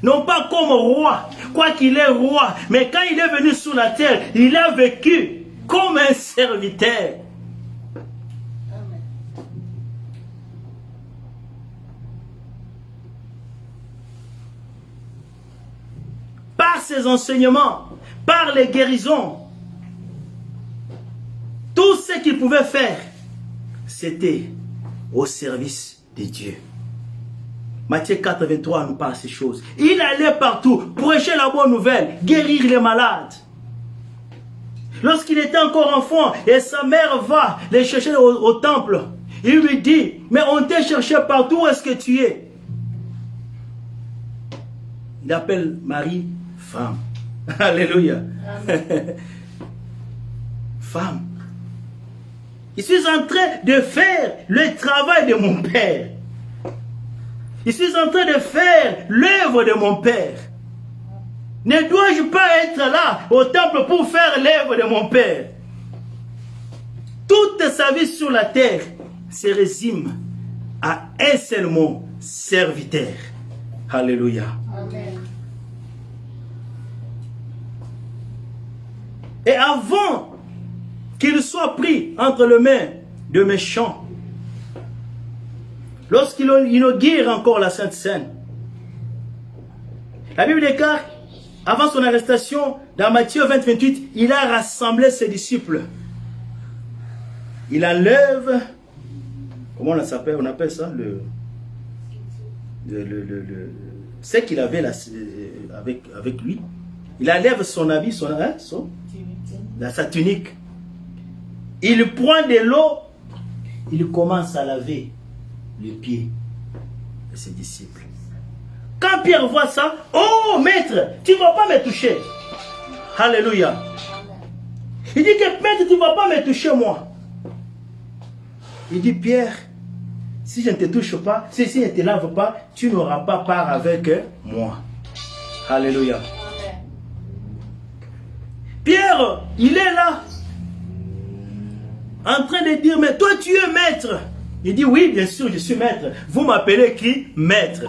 Non pas comme roi, quoi qu'il est roi, mais quand il est venu sur la terre, il a vécu comme un serviteur. Par ses enseignements, par les guérisons, tout ce qu'il pouvait faire, c'était au service de Dieu. Matthieu 4, 23 nous parle de ces choses. Il allait partout, prêcher la bonne nouvelle, guérir les malades. Lorsqu'il était encore enfant, et sa mère va les chercher au temple, il lui dit, mais on t'a cherché partout, où est-ce que tu es? Il appelle Marie femme. Alléluia. Femme. Je suis en train de faire le travail de mon Père. Je suis en train de faire l'œuvre de mon Père. Ne dois-je pas être là au temple pour faire l'œuvre de mon Père? Toute sa vie sur la terre se résume à un seul mot, serviteur. Alléluia. Amen. Et avant qu'il soit pris entre les mains de méchants, lorsqu'il inaugure encore la Sainte Seine, la Bible déclare, avant son arrestation, dans Matthieu 20, 28, il a rassemblé ses disciples. Il enlève, comment on s'appelle, on appelle ça, ce qu'il avait là, avec lui. Il enlève son habit, sa tunique. Il prend de l'eau, il commence à laver les pieds de ses disciples. Quand Pierre voit ça, oh maître, tu ne vas pas me toucher. Alléluia. Il dit que maître, tu ne vas pas me toucher moi. Il dit Pierre, si je ne te touche pas, si je ne te lave pas, tu n'auras pas part avec moi. Alléluia. Pierre, il est là, en train de dire, mais toi tu es maître. Il dit, oui, bien sûr, je suis maître. Vous m'appelez qui? Maître.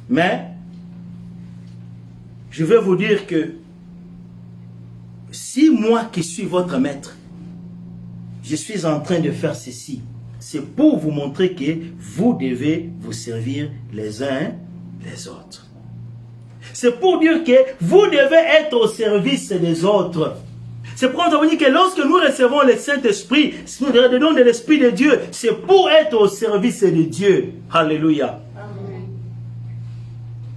Mais, je vais vous dire que, si moi qui suis votre maître, je suis en train de faire ceci, c'est pour vous montrer que vous devez vous servir les uns les autres. C'est pour dire que vous devez être au service des autres. C'est pour nous dire que lorsque nous recevons le Saint-Esprit, le don de l'Esprit de Dieu, c'est pour être au service de Dieu. Alléluia. Amen.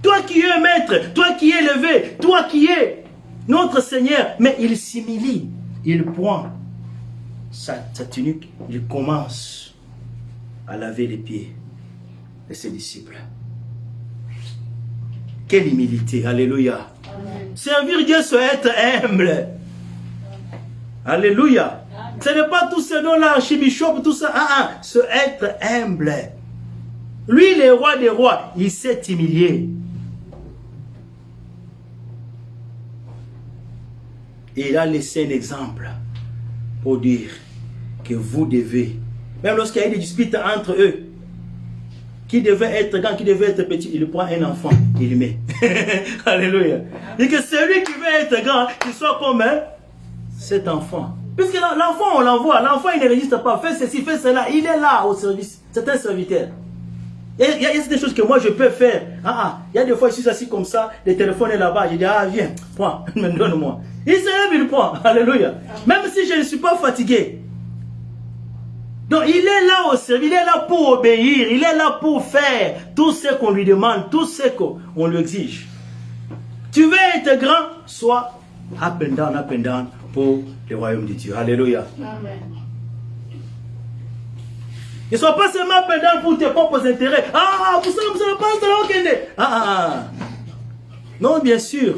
Toi qui es maître, toi qui es élevé, toi qui es notre Seigneur, mais il s'humilie, il prend sa tunique, il commence à laver les pieds de ses disciples. Quelle humilité, alléluia. Amen. Servir Dieu, c'est être humble. Amen. Alléluia. Amen. Ce n'est pas tout ce nom-là, archibishop, tout ça. C'est être humble. Lui, le roi des rois, il s'est humilié. Et il a laissé un exemple pour dire que vous devez, même lorsqu'il y a eu des disputes entre eux, qui devait être grand, qui devait être petit, il prend un enfant, il le met. Alléluia. Et que celui qui veut être grand, qu'il soit comme cet enfant. Puisque l'enfant, on l'envoie, l'enfant il ne résiste pas, fait ceci, fait cela, il est là au service, c'est un serviteur. Il y a des choses que moi je peux faire. Il y a des fois je suis assis comme ça, le téléphone est là-bas, je dis viens, prends, donne-moi. Il se lève, il prend, alléluia. Même si je ne suis pas fatigué. Donc il est là au service, il est là pour obéir, il est là pour faire tout ce qu'on lui demande, tout ce qu'on lui exige. Tu veux être grand, sois up and down pour le royaume de Dieu. Alléluia. Amen. Ne sois pas seulement up and down pour tes propres intérêts. Pour ça, pas non, bien sûr,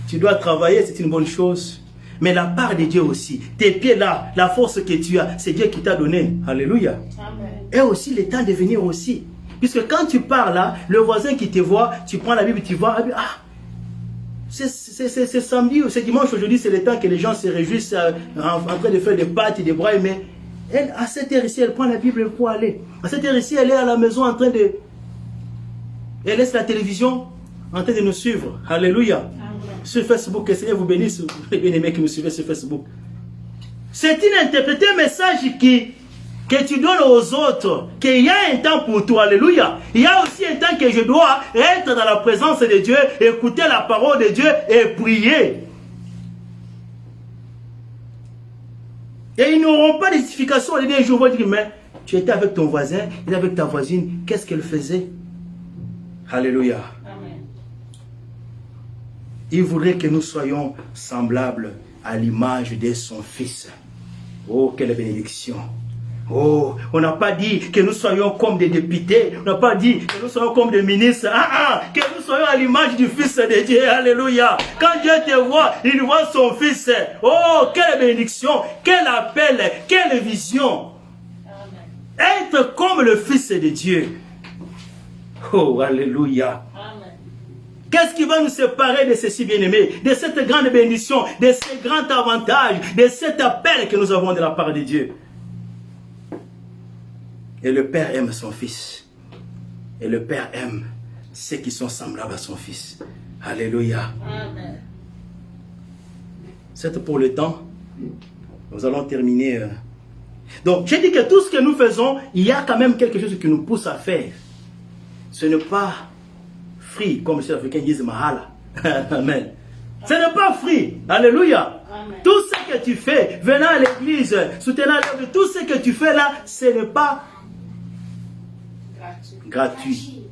tu dois travailler, c'est une bonne chose. Mais la part de Dieu aussi, tes pieds là, la force que tu as, c'est Dieu qui t'a donné. Alléluia. Amen. Et aussi le temps de venir aussi. Puisque quand tu pars là, le voisin qui te voit, tu prends la Bible, tu vois, c'est samedi ou c'est dimanche aujourd'hui, c'est le temps que les gens se réjouissent en train de faire des pâtes et des brailles. Mais elle, à cette heure ici, elle prend la Bible pour aller. À cette heure ici, elle est à la maison en train de et laisse la télévision en train de nous suivre. Alléluia. Sur Facebook, que Seigneur vous bénisse, les bien-aimés qui nous suivez sur Facebook. C'est une interpréter un message que tu donnes aux autres, qu'il y a un temps pour toi, alléluia. Il y a aussi un temps que je dois être dans la présence de Dieu, écouter la parole de Dieu et prier. Et ils n'auront pas d'identification. Les jours vont dire, mais tu étais avec ton voisin, il était avec ta voisine, qu'est-ce qu'elle faisait? Alléluia. Amen. Il voudrait que nous soyons semblables à l'image de son Fils. Oh, quelle bénédiction! Oh, on n'a pas dit que nous soyons comme des députés, on n'a pas dit que nous soyons comme des ministres, que nous soyons à l'image du Fils de Dieu, alléluia. Quand Dieu te voit, il voit son Fils. Oh, quelle bénédiction, quel appel, quelle vision. Amen. Être comme le Fils de Dieu. Oh, alléluia. Amen. Qu'est-ce qui va nous séparer de ceci, bien-aimés, de cette grande bénédiction, de ce grand avantage, de cet appel que nous avons de la part de Dieu? Et le Père aime son Fils. Et le Père aime ceux qui sont semblables à son Fils. Alléluia. Amen. C'est pour le temps. Nous allons terminer. Donc, j'ai dit que tout ce que nous faisons, il y a quand même quelque chose qui nous pousse à faire. Ce n'est pas free, comme les Africains disent mahala. Amen. Ce n'est pas free. Alléluia. Amen. Tout ce que tu fais, venant à l'église, soutenant l'œuvre, tout ce que tu fais là, ce n'est pas gratuit.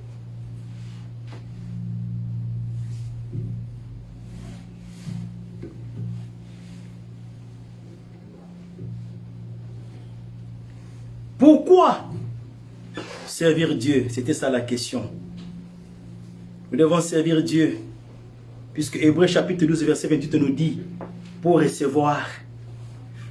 Pourquoi servir Dieu? C'était ça la question. Nous devons servir Dieu, puisque Hébreux chapitre 12, verset 28 nous dit, pour recevoir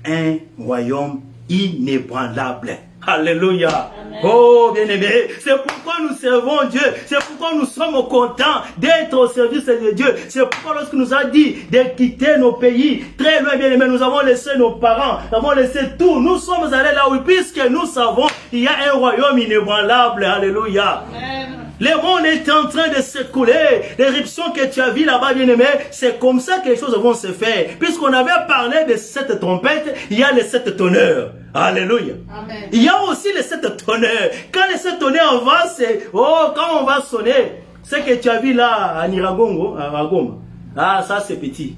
un royaume inébranlable. Alléluia. Amen. Oh, bien-aimé, c'est pourquoi nous servons Dieu. C'est pourquoi nous sommes contents d'être au service de Dieu. C'est pourquoi lorsque nous a dit de quitter nos pays, très loin, bien-aimé, nous avons laissé nos parents, nous avons laissé tout. Nous sommes allés là où, puisque nous savons, il y a un royaume inébranlable. Alléluia. Amen. Le monde est en train de s'écouler. L'éruption que tu as vue là-bas, bien-aimé, c'est comme ça que les choses vont se faire. Puisqu'on avait parlé de cette trompette, il y a les 7 tonneurs. Alléluia. Amen. Il y a aussi les 7 tonneurs. Quand les 7 tonneurs vont, c'est... Oh, quand on va sonner, ce que tu as vu là à Niragongo, à Goma. Ah, ça c'est petit.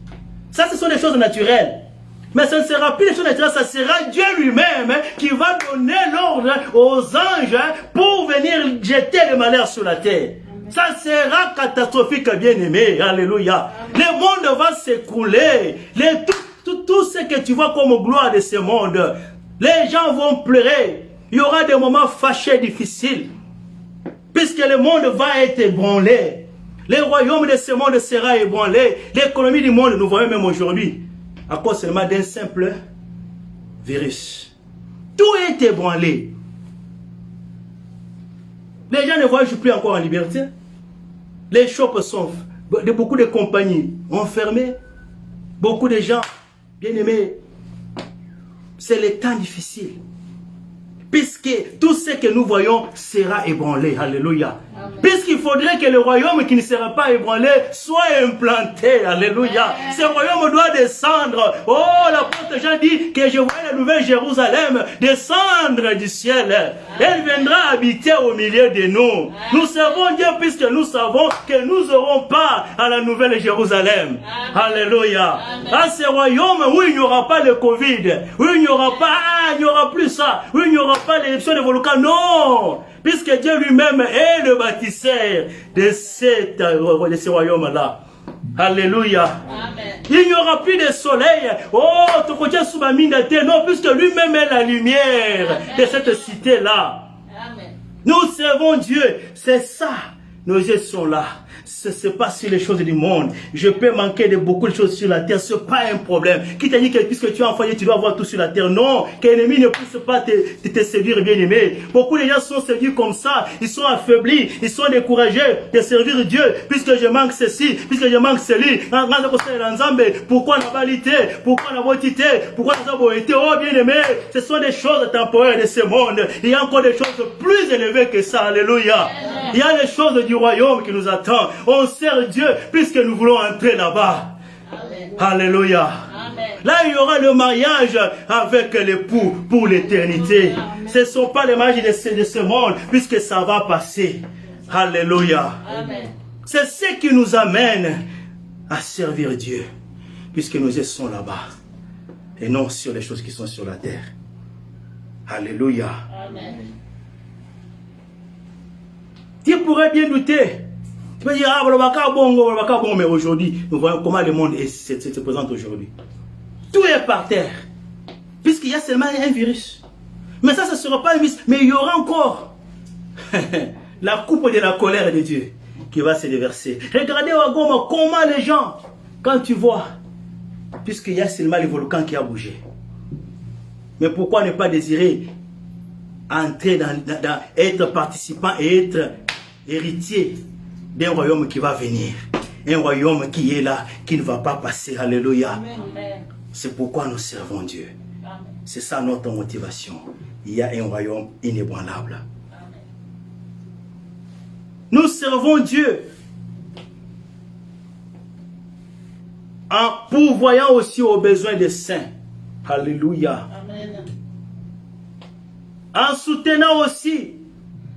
Ça, ce sont des choses naturelles. Mais ce ne sera plus des choses naturelles, ça sera Dieu lui-même qui va donner l'ordre aux anges pour venir jeter le malheur sur la terre. Amen. Ça sera catastrophique, bien-aimé. Alléluia. Amen. Le monde va s'écrouler. Tout ce que tu vois comme gloire de ce monde, les gens vont pleurer. Il y aura des moments fâchés, difficiles. Puisque le monde va être ébranlé. Le royaume de ce monde sera ébranlé. L'économie du monde, nous voyons même aujourd'hui, à cause seulement d'un simple virus. Tout est ébranlé. Les gens ne voyagent plus encore en liberté. Les shops sont... Beaucoup de compagnies ont fermé. Beaucoup de gens, bien aimés, c'est le temps difficile. Puisque tout ce que nous voyons sera ébranlé. Alléluia. Puisqu'il faudrait que le royaume qui ne sera pas ébranlé soit implanté. Alléluia. Amen. Ce royaume doit descendre. Oh, l'apôtre Jean dit que je vois la nouvelle Jérusalem descendre du ciel. Amen. Elle viendra habiter au milieu de nous. Amen. Nous servons Dieu puisque nous savons que nous n'aurons pas à la nouvelle Jérusalem. Amen. Alléluia. Amen. À ce royaume où il n'y aura pas de Covid, où il n'y aura pas, il n'y aura plus ça, où il n'y aura pas l'éruption des volcans, non, puisque Dieu lui-même est le bâtisseur de ce royaume-là. Alléluia. Amen. Il n'y aura plus de soleil. Oh, ton côté sous ma mine de terre, non, puisque lui-même est la lumière. Amen. De cette cité-là. Nous servons Dieu. C'est ça. Nos yeux sont là. ce n'est pas sur les choses du monde. Je peux manquer de beaucoup de choses sur la terre, ce n'est pas un problème. Qui t'a dit que puisque tu es enfanté, tu dois avoir tout sur la terre? Non, que l'ennemi ne puisse pas te séduire, bien aimé. Beaucoup de gens sont séduits comme ça, ils sont affaiblis, ils sont découragés de servir Dieu, puisque je manque ceci, puisque je manque ceci. Pourquoi n'a pas lité? Pourquoi n'a pas tité? Pourquoi n'a pas été? Oh bien aimé, ce sont des choses temporaires de ce monde. Il y a encore des choses plus élevées que ça. Alléluia. Il y a les choses du royaume qui nous attendent. On sert Dieu puisque nous voulons entrer là-bas. Alléluia. Là, il y aura le mariage avec l'époux pour l'éternité. Ce ne sont pas les mariages de ce monde puisque ça va passer. Alléluia. C'est ce qui nous amène à servir Dieu puisque nous sommes là-bas et non sur les choses qui sont sur la terre. Alléluia. Amen. Tu pourrais bien douter. Tu peux dire, ah, bon, mais aujourd'hui, nous voyons comment le monde se présente aujourd'hui. Tout est par terre. Puisqu'il y a seulement un virus. Mais ça, ce ne sera pas un virus. Mais il y aura encore la coupe de la colère de Dieu qui va se déverser. Regardez à Goma comment les gens, quand tu vois, puisqu'il y a seulement le volcan qui a bougé. Mais pourquoi ne pas désirer entrer être participant et être héritier d'un royaume qui va venir. Un royaume qui est là, qui ne va pas passer. Alléluia. C'est pourquoi nous servons Dieu. C'est ça notre motivation. Il y a un royaume inébranlable. Amen. Nous servons Dieu en pourvoyant aussi aux besoins des saints. Alléluia. Amen. En soutenant aussi,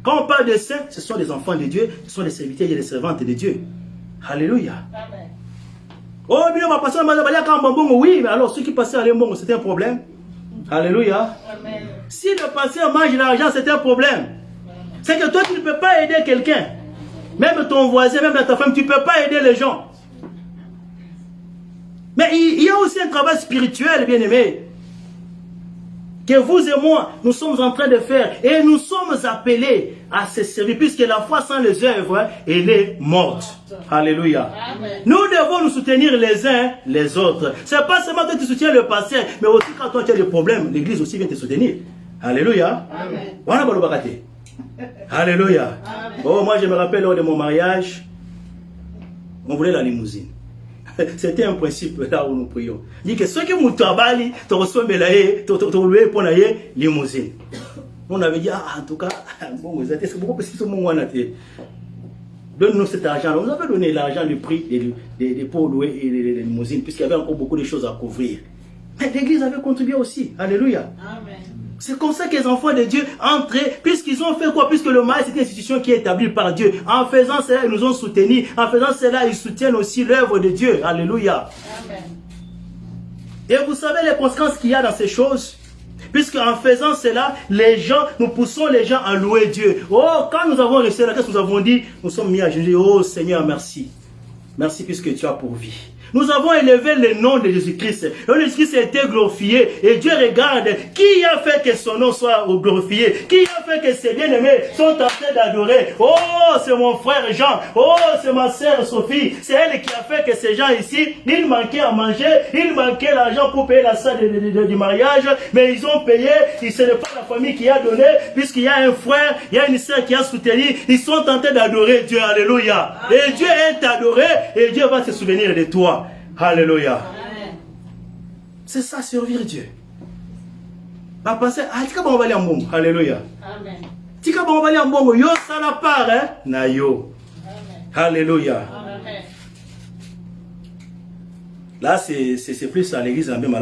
quand on parle de saints, ce sont des enfants de Dieu, ce sont des serviteurs et des servantes de Dieu. Alléluia. Amen. Oh, bien, on va passer à Mbongo. Oui, mais alors ceux qui passaient à Mbongo, c'était un problème. Alléluia. Amen. Si le passeur mange l'argent, c'est un problème. C'est que toi, tu ne peux pas aider quelqu'un. Même ton voisin, même ta femme, tu ne peux pas aider les gens. Mais il y a aussi un travail spirituel, bien aimé, que vous et moi, nous sommes en train de faire. Et nous sommes appelés à se servir, puisque la foi sans les œuvres, elle est morte. Alléluia. Amen. Nous devons nous soutenir les uns les autres. Ce n'est pas seulement que tu soutiens le pasteur, mais aussi quand toi tu as des problèmes, l'église aussi vient te soutenir. Alléluia. Amen. Alléluia. Amen. Oh, moi je me rappelle lors de mon mariage, on voulait la limousine. C'était un principe là où nous prions. Il dit que ceux qui m'ont travaillé, tu reçois loué pour la limousine. On avait dit, ah, en tout cas, bon, c'est beaucoup plus que tout le monde. Donne-nous cet argent. On avait donné l'argent du prix pour louer les limousines, puisqu'il y avait encore beaucoup de choses à couvrir. Mais l'église avait contribué aussi. Alléluia. Amen. C'est comme ça que les enfants de Dieu entraient, puisqu'ils ont fait quoi? Puisque le mariage, c'est une institution qui est établie par Dieu. En faisant cela, ils nous ont soutenus. En faisant cela, ils soutiennent aussi l'œuvre de Dieu. Alléluia. Amen. Et vous savez les conséquences qu'il y a dans ces choses? Puisque en faisant cela, les gens, nous poussons les gens à louer Dieu. Oh, quand nous avons reçu la qu'est-ce que nous avons dit? Nous sommes mis à juger. Oh Seigneur, merci. Merci puisque tu as pourvu. Nous avons élevé le nom de Jésus-Christ. Le nom de Jésus-Christ a été glorifié. Et Dieu regarde qui a fait que son nom soit glorifié. Qui a fait que ses bien-aimés sont en train d'adorer. Oh, c'est mon frère Jean. Oh, c'est ma sœur Sophie. C'est elle qui a fait que ces gens ici, ils manquaient à manger. Ils manquaient l'argent pour payer la salle du mariage. Mais ils ont payé. Et ce n'est pas la famille qui a donné. Puisqu'il y a un frère, il y a une sœur qui a soutenu. Ils sont en train d'adorer Dieu. Alléluia. Et Dieu est adoré. Et Dieu va se souvenir de toi. Alléluia. C'est ça, servir Dieu. Va penser, ah, tika bon bali ambongo. Alléluia. Amen. Tika bon bali ambongo, yo ça la part, hein? Na yo. Amen. Alléluia. Amen. Là, c'est plus à l'église en même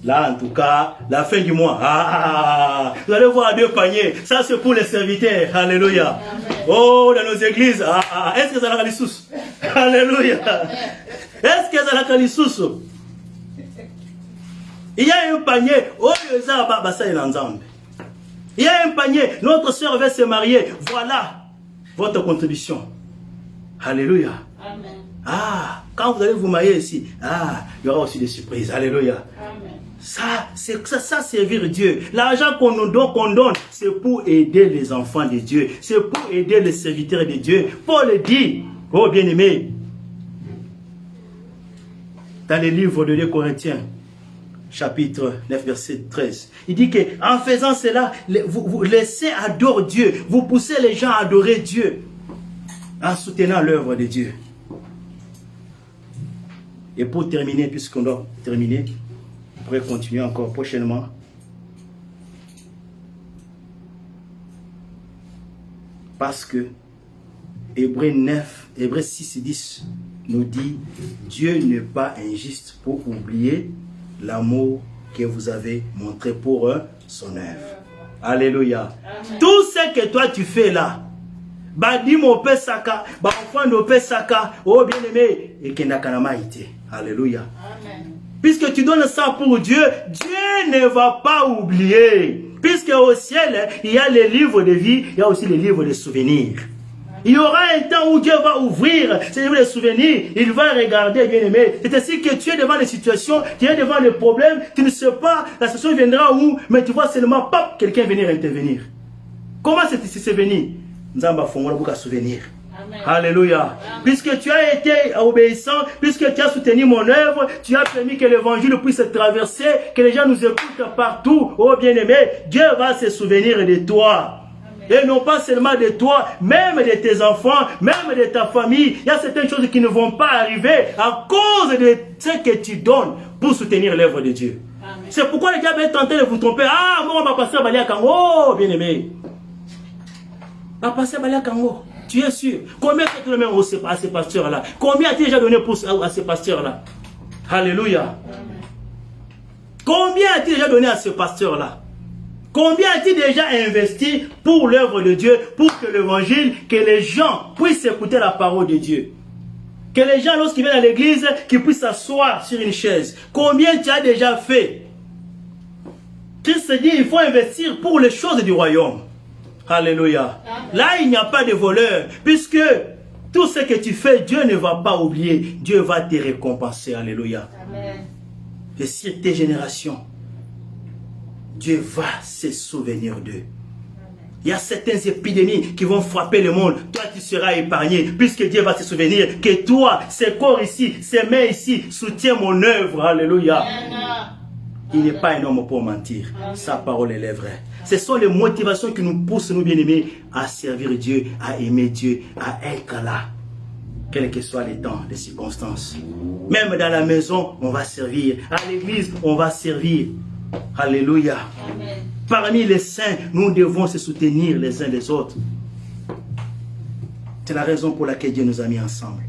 là, en tout cas, la fin du mois. Ah, vous allez voir 2 paniers. Ça, c'est pour les serviteurs. Alléluia. Amen. Oh, dans nos églises. Ah, est-ce que ça a la sous? Alléluia. Est-ce que ça a la sous? Il y a un panier. Oh, il y a un panier. Notre soeur va se marier. Voilà votre contribution. Alléluia. Amen. Ah, quand vous allez vous marier ici, ah, il y aura aussi des surprises. Alléluia. Amen. Ça, c'est ça, servir Dieu. L'argent qu'on nous donne, c'est pour aider les enfants de Dieu. C'est pour aider les serviteurs de Dieu. Paul dit, Oh bien-aimé, dans le livre de 2 Corinthiens, chapitre 9, verset 13, il dit qu'en faisant cela, vous laissez adorer Dieu, vous poussez les gens à adorer Dieu, en soutenant l'œuvre de Dieu. Et pour terminer, puisqu'on doit terminer, on pourrait continuer encore prochainement. Parce que Hébreux 6 et 10 nous dit, Dieu n'est pas injuste pour oublier l'amour que vous avez montré pour son œuvre. Alléluia. Amen. Tout ce que toi tu fais là, Badi mon père Saka, enfant de père Saka, oh bien-aimé, et que n'a été. Alléluia. Amen. Puisque tu donnes ça pour Dieu, Dieu ne va pas oublier. Puisque au ciel, il y a les livres de vie, il y a aussi les livres de souvenirs. Il y aura un temps où Dieu va ouvrir ces livres de souvenirs. Il va regarder, bien-aimé. C'est ainsi que tu es devant les situations, tu es devant les problèmes, tu ne sais pas, la situation viendra où, mais tu vois seulement, pop, quelqu'un venir intervenir. Comment c'est venu? Nzamba fongola buka souvenir. Amen. Alléluia. Amen. Puisque tu as été obéissant, puisque tu as soutenu mon œuvre, tu as permis que l'évangile puisse traverser, que les gens nous écoutent partout. Oh bien-aimé, Dieu va se souvenir de toi. Amen. Et non pas seulement de toi, même de tes enfants, même de ta famille. Il y a certaines choses qui ne vont pas arriver à cause de ce que tu donnes pour soutenir l'œuvre de Dieu. C'est pourquoi le diable est tenté de vous tromper. Ah, moi on va passer à Balia Kango. Oh bien-aimé. Va passer à Balia Kango. Tu es sûr? Combien tu as donné à ces pasteurs-là? Combien as-tu déjà donné à ces pasteurs-là? Alléluia. Combien as-tu déjà donné à ces pasteurs-là? Combien as-tu déjà investi pour l'œuvre de Dieu, pour que l'évangile, que les gens puissent écouter la parole de Dieu? Que les gens, lorsqu'ils viennent à l'église, qu'ils puissent s'asseoir sur une chaise. Combien tu as déjà fait? Christ dit, il faut investir pour les choses du royaume. Alléluia. Amen. Là, il n'y a pas de voleur. Puisque tout ce que tu fais, Dieu ne va pas oublier. Dieu va te récompenser. Alléluia. Amen. Et sur tes générations, Dieu va se souvenir d'eux. Il y a certaines épidémies qui vont frapper le monde. Toi, tu seras épargné. Puisque Dieu va se souvenir que toi, ces corps ici, ces mains ici, soutiennent mon œuvre. Alléluia. Amen. Il n'est pas un homme pour mentir. Amen. Sa parole est vraie. Ce sont les motivations qui nous poussent, nous bien-aimés, à servir Dieu, à aimer Dieu, à être là. Quels que soient les temps, les circonstances. Même dans la maison, on va servir. À l'église, on va servir. Alléluia. Amen. Parmi les saints, nous devons se soutenir les uns les autres. C'est la raison pour laquelle Dieu nous a mis ensemble.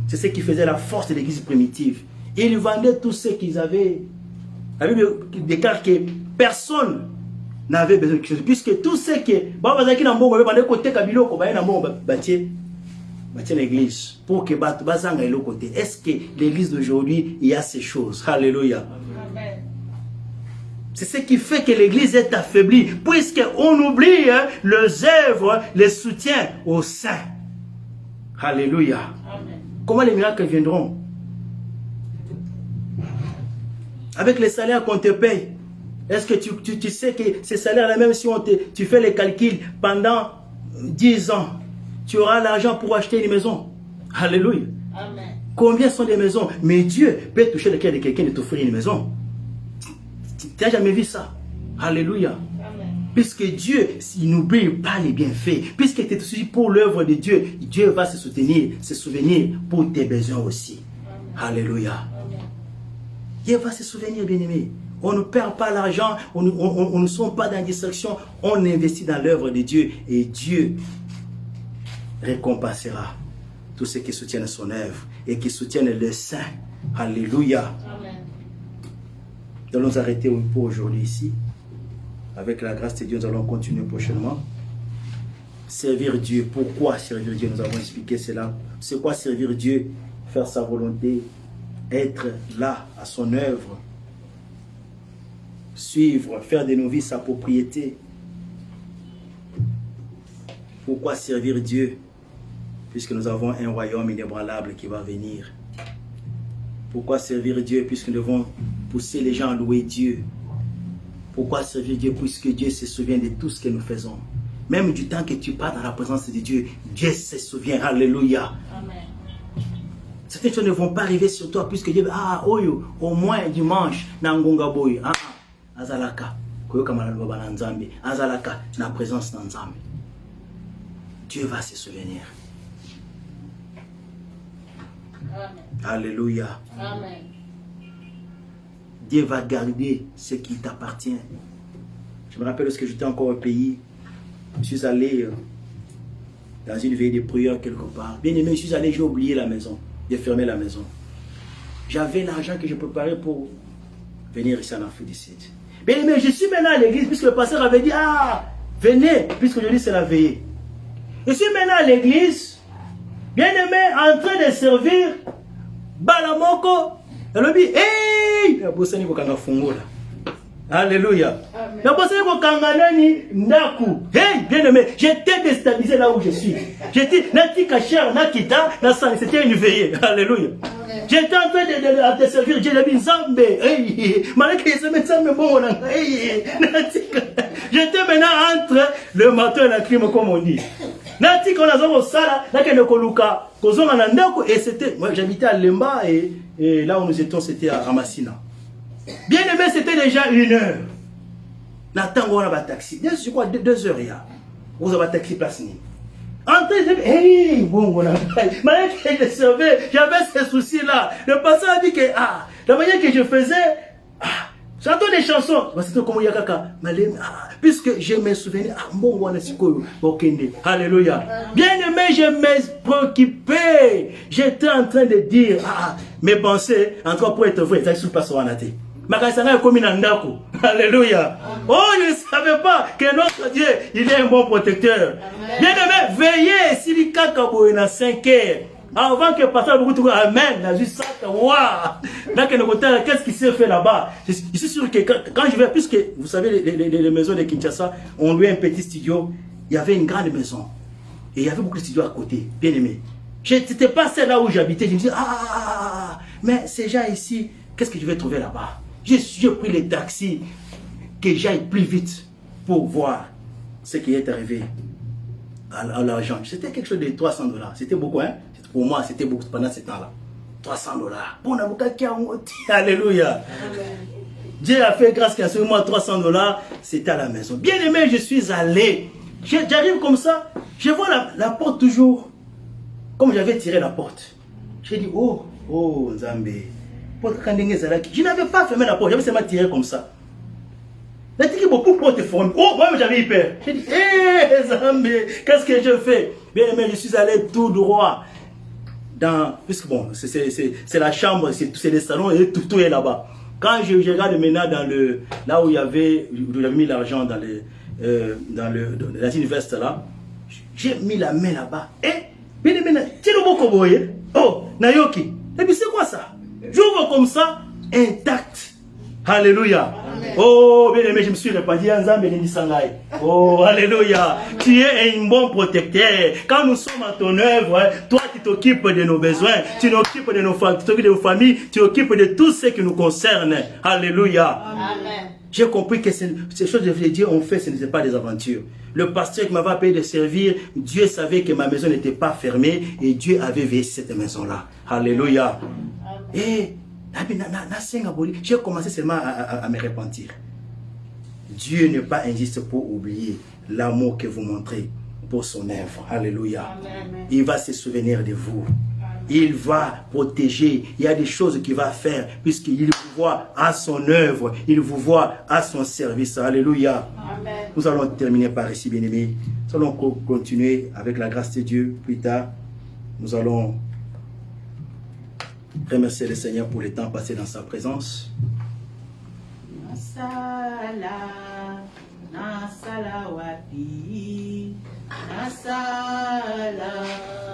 C'est ce qui faisait la force de l'église primitive. Ils vendaient tout ce qu'ils avaient. La Bible déclare que personne n'avait besoin de quelque chose. Puisque tout ce qui est... l'église. Pour que côté. Est-ce que l'église d'aujourd'hui, il y a ces choses? Alléluia. Amen. C'est ce qui fait que l'église est affaiblie. Puisqu'on oublie les œuvres, les soutiens aux saints. Alléluia. Amen. Comment les miracles viendront? Avec les salaires qu'on te paye. Est-ce que tu sais que ces salaires-là, même si tu fais les calculs pendant 10 ans, tu auras l'argent pour acheter une maison? Alléluia. Amen. Combien sont des maisons? Mais Dieu peut toucher le cœur de quelqu'un de t'offrir une maison. Tu n'as jamais vu ça? Alléluia. Amen. Puisque Dieu, il n'oublie pas les bienfaits. Puisque tu es suivi pour l'œuvre de Dieu, Dieu va se souvenir pour tes besoins aussi. Amen. Alléluia. Amen. Dieu va se souvenir, bien-aimé. On ne perd pas l'argent, on ne sommes pas dans la distraction, on investit dans l'œuvre de Dieu et Dieu récompensera tous ceux qui soutiennent son œuvre et qui soutiennent les saints. Alléluia. Amen. Nous allons arrêter pour aujourd'hui ici. Avec la grâce de Dieu, nous allons continuer prochainement. Servir Dieu. Pourquoi servir Dieu? Nous avons expliqué cela. C'est quoi servir Dieu? Faire sa volonté, être là à son œuvre. Suivre, faire de nos vies sa propriété. Pourquoi servir Dieu? Puisque nous avons un royaume inébranlable qui va venir. Pourquoi servir Dieu? Puisque nous devons pousser les gens à louer Dieu. Pourquoi servir Dieu? Puisque Dieu se souvient de tout ce que nous faisons. Même du temps que tu pars dans la présence de Dieu, Dieu se souvient. Alléluia. Amen. Certaines choses ne vont pas arriver sur toi puisque Dieu, oyo, au moins dimanche, na ngonga boy, azalaka, koyoka malalo baba nzambe, azalaka, na présence na nzambe. Dieu va se souvenir. Amen. Alléluia. Amen. Dieu va garder ce qui t'appartient. Je me rappelle lorsque j'étais encore au pays, je suis allé dans une veille de prière quelque part. Bien aimé, je suis allé, j'ai oublié la maison. J'ai fermé la maison. J'avais l'argent que je préparais pour venir ici en Afrique du Sud. Bien aimé, je suis maintenant à l'église puisque le pasteur avait dit, venez, puisque aujourd'hui c'est la veillée. Je suis maintenant à l'église, bien aimé, en train de servir Balamoko. Elle dit, hey, la bossani kokanga fungola. Alléluia. La bossani kokanga nani ndaku. Hey, bien aimé, j'étais déstabilisé là où je suis. J'étais nati kacher nakita na sang, c'était une veillée. Alléluia. J'étais en train de servir Dieu, j'ai dit Zambé. Hey, malgré que ça me bon. Hey, j'étais maintenant entre le matin et la crime comme on dit. Nati qu'on a au sala, là que le koluka, kozonga na ndako et c'était, moi j'habitais à Lemba et là où nous étions c'était à Massina. Bien aimé, c'était déjà 1h. N'attends on a un taxi. Je crois 2 heures il y a. Vous avez un taxi place ni. Entrez, hey, bon on a. Malgré que je servais, j'avais ces soucis là. Le passant a dit que la manière que je faisais j'entends des chansons. C'était comme Yakaka. Puisque je me souvenais, bon, on est alléluia. Bien aimé, je me préoccupais. J'étais en train de dire, mes pensées, encore pour être vrai, ça se passe en athée. Alléluia. Oh, je ne savais pas que notre Dieu, il est un bon protecteur. Bien aimé, veillez, s'il y a 5 heures. Avant que pasteur beaucoup de amen, la juste ça, qu'est-ce qui s'est fait là-bas? Je suis sûr que quand je vais, puisque vous savez, les maisons de Kinshasa, on louait un petit studio, il y avait une grande maison. Et il y avait beaucoup de studios à côté, bien aimé. Je n'étais pas celle là où j'habitais, je me disais, mais ces gens ici, qu'est-ce que je vais trouver là-bas? J'ai pris les taxis, que j'aille plus vite pour voir ce qui est arrivé à l'argent. C'était quelque chose de $300. C'était beaucoup, hein? Pour moi, c'était beaucoup pendant ce temps-là. $300. Pour n'importe qui a monté. Alléluia. Dieu a fait grâce qu'à ce moment, $300, c'était à la maison. Bien aimé, je suis allé. J'arrive comme ça, je vois la porte toujours, comme j'avais tiré la porte. J'ai dit, oh, Nzambe. Je n'avais pas fermé la porte, j'avais seulement tiré comme ça. Il a dit que beaucoup de portes fermées. Oh, moi j'avais eu peur. J'ai dit, Nzambe, qu'est-ce que je fais? Bien aimé, je suis allé tout droit. Puisque bon, c'est la chambre, c'est le salon et tout est là-bas. Quand je regarde maintenant là où j'avais mis l'argent dans l'université là, j'ai mis la main là-bas. Et, bien aimé, tu le vois comme oh, Nayoki. Et puis c'est quoi ça? J'ouvre comme ça, intact. Alléluia. Amen. Oh, bien aimé, je me suis répandu en Zambé Sangai. Oh, alléluia. Tu es un bon protecteur. Quand nous sommes à ton œuvre, toi tu t'occupes de nos besoins, tu t'occupes de nos familles, tu t'occupes de tout ce qui nous concerne. Alléluia. Amen. J'ai compris que ces choses que Dieu ont fait, ce n'était pas des aventures. Le pasteur qui m'avait appelé de servir, Dieu savait que ma maison n'était pas fermée et Dieu avait veillé cette maison-là. Alléluia. Et j'ai commencé seulement à me repentir. Dieu n'est pas injuste pour oublier l'amour que vous montrez pour son œuvre. Alléluia. Amen. Il va se souvenir de vous. Il va protéger. Il y a des choses qu'il va faire puisqu'il vous voit à son œuvre. Il vous voit à son service. Alléluia. Amen. Nous allons terminer par ici, bien-aimés. Nous allons continuer avec la grâce de Dieu. Plus tard, nous allons remercier le Seigneur pour le temps passé dans sa présence. Nasala wapi, nasala,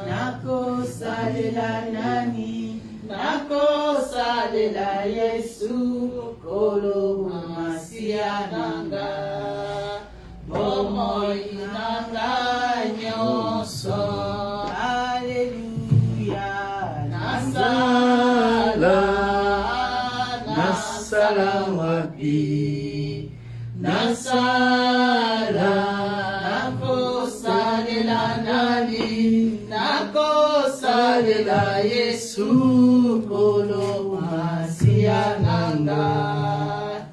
nakosalela nani, nakosalela Yesu, kolo masia nanga, bomo inanga nyoso, Alléluia, nasala wapi, nasala, nakosalela nani, nakosalela Salela Yesu Kolo Masia Nanga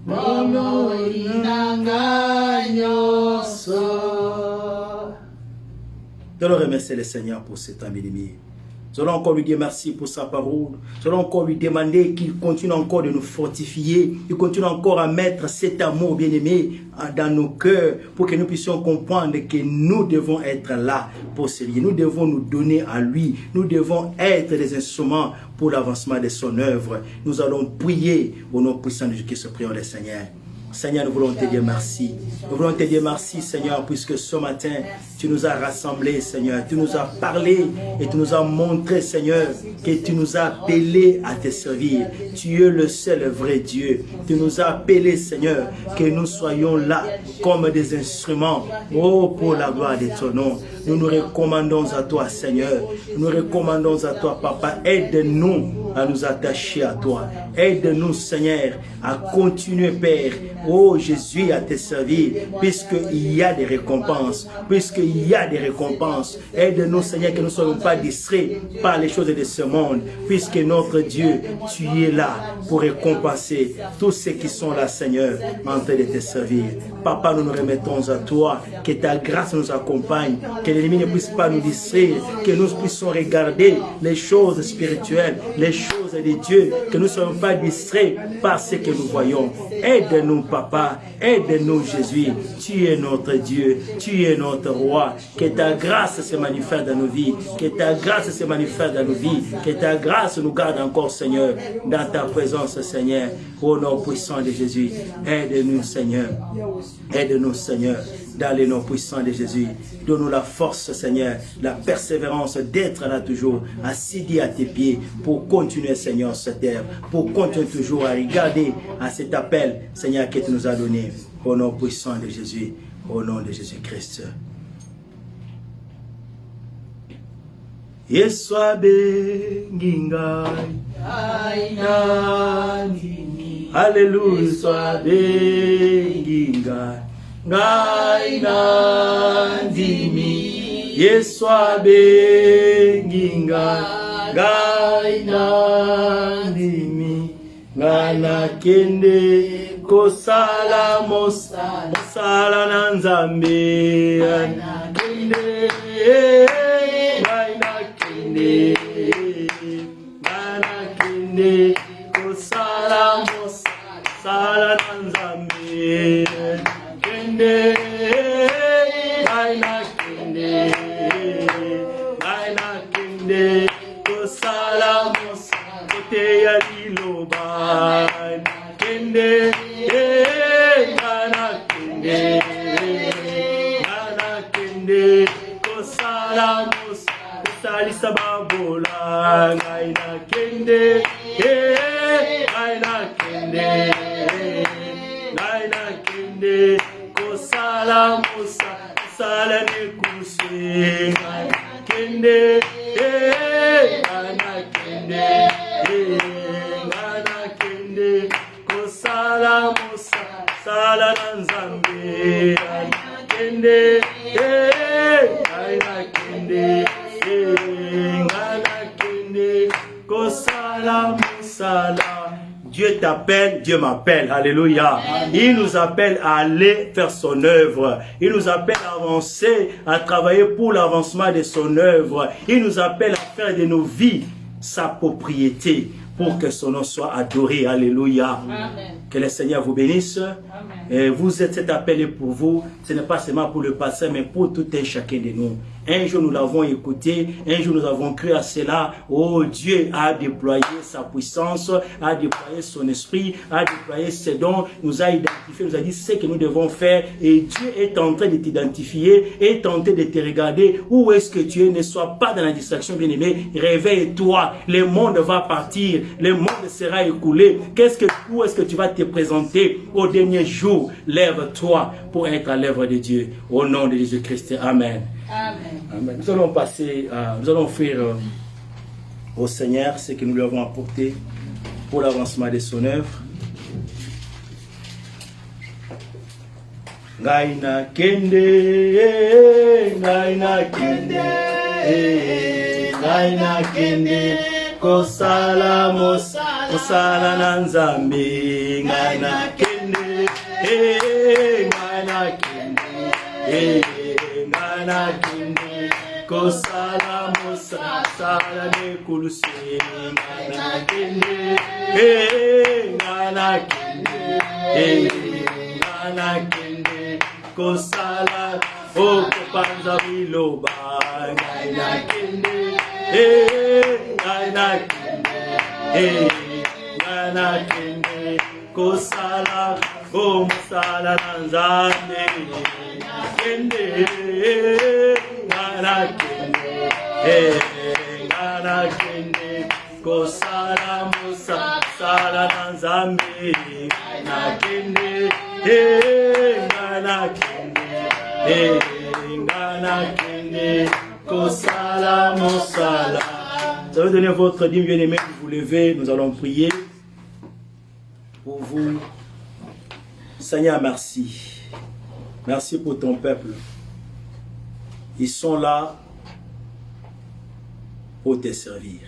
Bono Inanga Nyoso. Nous allons remercier le Seigneur pour cet temps béni. Nous allons encore lui dire merci pour sa parole. Nous allons encore lui demander qu'il continue encore de nous fortifier. Il continue encore à mettre cet amour bien-aimé dans nos cœurs pour que nous puissions comprendre que nous devons être là pour servir. Nous devons nous donner à lui. Nous devons être des instruments pour l'avancement de son œuvre. Nous allons prier au nom puissant de Jésus-Christ. Prions le Seigneur. Seigneur, nous voulons te dire merci. Nous voulons te dire merci, Seigneur, puisque ce matin, tu nous as rassemblés, Seigneur. Tu nous as parlé et tu nous as montré, Seigneur, que tu nous as appelés à te servir. Tu es le seul vrai Dieu. Tu nous as appelés, Seigneur, que nous soyons là comme des instruments, oh, pour la gloire de ton nom. Nous nous recommandons à toi, Seigneur. Nous nous recommandons à toi, Papa. Aide-nous à nous attacher à toi. Aide-nous, Seigneur, à continuer, Père, oh Jésus, à te servir, puisqu'il y a des récompenses. Puisqu'il y a des récompenses. Aide-nous, Seigneur, que nous ne soyons pas distraits par les choses de ce monde. Puisque notre Dieu, tu es là pour récompenser tous ceux qui sont là, Seigneur, en train de te servir. Papa, nous nous remettons à toi. Que ta grâce nous accompagne. Que l'ennemi ne puisse pas nous distraire. Que nous puissions regarder les choses spirituelles, les choses de Dieu. Que nous ne soyons pas distraits par ce que nous voyons. Aide-nous, Papa. Aide-nous, Jésus. Tu es notre Dieu. Tu es notre roi. Que ta grâce se manifeste dans nos vies. Que ta grâce se manifeste dans nos vies. Que ta grâce nous garde encore, Seigneur, dans ta présence, Seigneur. Au nom puissant de Jésus. Aide-nous, Seigneur. Aide-nous, Seigneur, dans les noms puissants de Jésus. Donne-nous la force, Seigneur, la persévérance d'être là toujours, assis à tes pieds, pour continuer, Seigneur, cette terre, pour continuer toujours à regarder à cet appel, Seigneur, que tu nous as donné. Au nom puissant de Jésus, au nom de Jésus-Christ. Yeswabe Gingai. Alléluia, Yeswabe Gingai. Ngai nandimi Yeswabe Gingai. Ngai nandimi Ngana kende kosala mosala na Nzambe. Kende ngana kende kosala mosala na Nzambe. Kende kosala mosala kote ya liloba. Kende kosala mosala salisa babola. Ngaina kende kosala mosala sala ne kuse. Kende kosala mosala sala na Nzambe. Kende kosala mosala. Dieu t'appelle, Dieu m'appelle. Alléluia. Il nous appelle à aller faire son œuvre. Il nous appelle à avancer, à travailler pour l'avancement de son œuvre. Il nous appelle à faire de nos vies sa propriété pour que son nom soit adoré. Alléluia. Amen. Que le Seigneur vous bénisse. Et vous êtes cet appel pour vous. Ce n'est pas seulement pour le passé, mais pour tout un chacun de nous. Un jour nous l'avons écouté, un jour nous avons cru à cela. Oh, Dieu a déployé sa puissance, a déployé son esprit, a déployé ses dons, nous a identifié, nous a dit ce que nous devons faire. Et Dieu est en train de t'identifier, est en train de te regarder. Où est-ce que tu es? Ne sois pas dans la distraction, bien-aimé. Réveille-toi. Le monde va partir, le monde sera écoulé. Où est-ce que tu vas te présenter au dernier jour? Lève-toi pour être à l'œuvre de Dieu. Au nom de Jésus-Christ. Amen. Amen. Amen. Nous allons passer, nous allons offrir au Seigneur ce que nous lui avons apporté pour l'avancement de son œuvre. Ngaina kende, ngaina kende, ngai nakende kosala mosala na Nzambe ngai nakende ngai nakende ngai nakende kosala mosala nekulusi ngai nakende ngai nakende ngai nakende kosala okopanza biloba ngai nakende ngai nakende ngai nakende kosala mosala na Nzambe nakende ngai nakende kosala mosala na Nzambe nakende ngai nakende kosala mosala. Vous avez donné votre dîme, bien-aimé, vous vous levez, nous allons prier pour vous. Seigneur, merci. Merci pour ton peuple. Ils sont là pour te servir.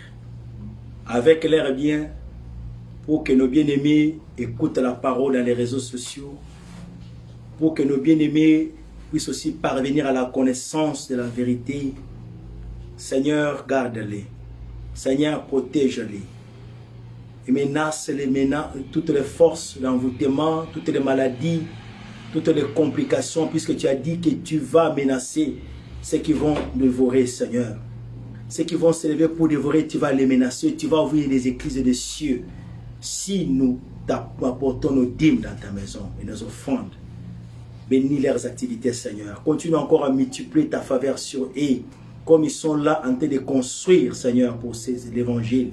Avec l'air bien, pour que nos bien-aimés écoutent la parole dans les réseaux sociaux, pour que nos bien-aimés puissent aussi parvenir à la connaissance de la vérité. Seigneur, garde-les. Seigneur, protège-les. Et menace-les, toutes les forces d'envoûtement, toutes les maladies, toutes les complications, puisque tu as dit que tu vas menacer ceux qui vont dévorer, Seigneur. Ceux qui vont se lever pour dévorer, tu vas les menacer, tu vas ouvrir les écluses des cieux. Si nous apportons nos dîmes dans ta maison et nos offrandes, bénis leurs activités, Seigneur. Continue encore à multiplier ta faveur sur eux, comme ils sont là en train de construire, Seigneur, pour l'évangile,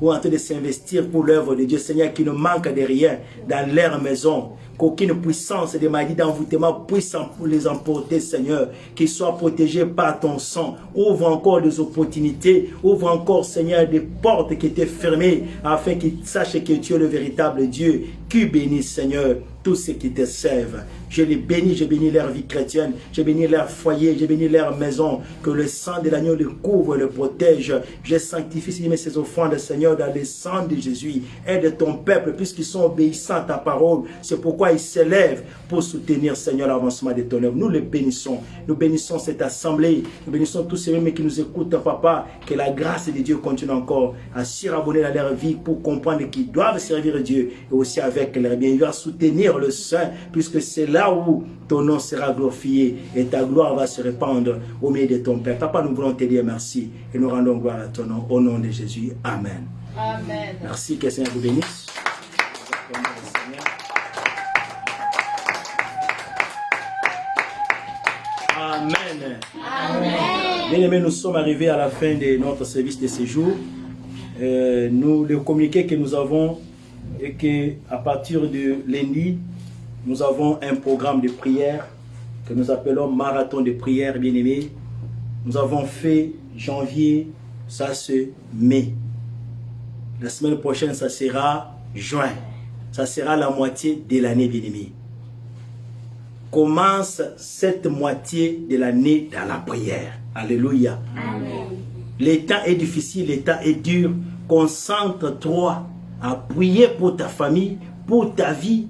ou en train de s'investir pour l'œuvre de Dieu, Seigneur, qui ne manque de rien dans leur maison, qu'aucune puissance de maladie d'envoûtement puisse les emporter, Seigneur, qu'ils soient protégés par ton sang. Ouvre encore des opportunités, ouvre encore, Seigneur, des portes qui étaient fermées, afin qu'ils sachent que tu es le véritable Dieu, qui bénit, Seigneur, tous ceux qui te servent. Je les bénis, je bénis leur vie chrétienne, je bénis leur foyer, je bénis leur maison, que le sang de l'agneau les couvre et les protège. Je sanctifie, Seigneur, ces offrandes, Seigneur, dans le sang de Jésus. Aide ton peuple, puisqu'ils sont obéissants à ta parole. C'est pourquoi ils s'élèvent pour soutenir, Seigneur, l'avancement de ton œuvre. Nous les bénissons. Nous bénissons cette assemblée. Nous bénissons tous ceux qui nous écoutent, Papa. Que la grâce de Dieu continue encore à surabonner dans leur vie pour comprendre qu'ils doivent servir Dieu et aussi avec leur bien. Il va soutenir le Saint, puisque c'est là où ton nom sera glorifié et ta gloire va se répandre au milieu de ton Père. Papa, nous voulons te dire merci et nous rendons gloire à ton nom au nom de Jésus. Amen. Amen. Merci, que le Seigneur vous bénisse. Amen. Amen. Bien-aimés, nous sommes arrivés à la fin de notre service de séjour. Nous, le communiqué que nous avons est qu'à partir de lundi, nous avons un programme de prière que nous appelons marathon de prière, bien-aimés. Nous avons fait janvier, ça c'est mai. La semaine prochaine, ça sera juin. Ça sera la moitié de l'année, bien-aimés. Commence cette moitié de l'année dans la prière. Alléluia. Amen. Le temps est difficile, le temps est dur. Concentre-toi à prier pour ta famille, pour ta vie,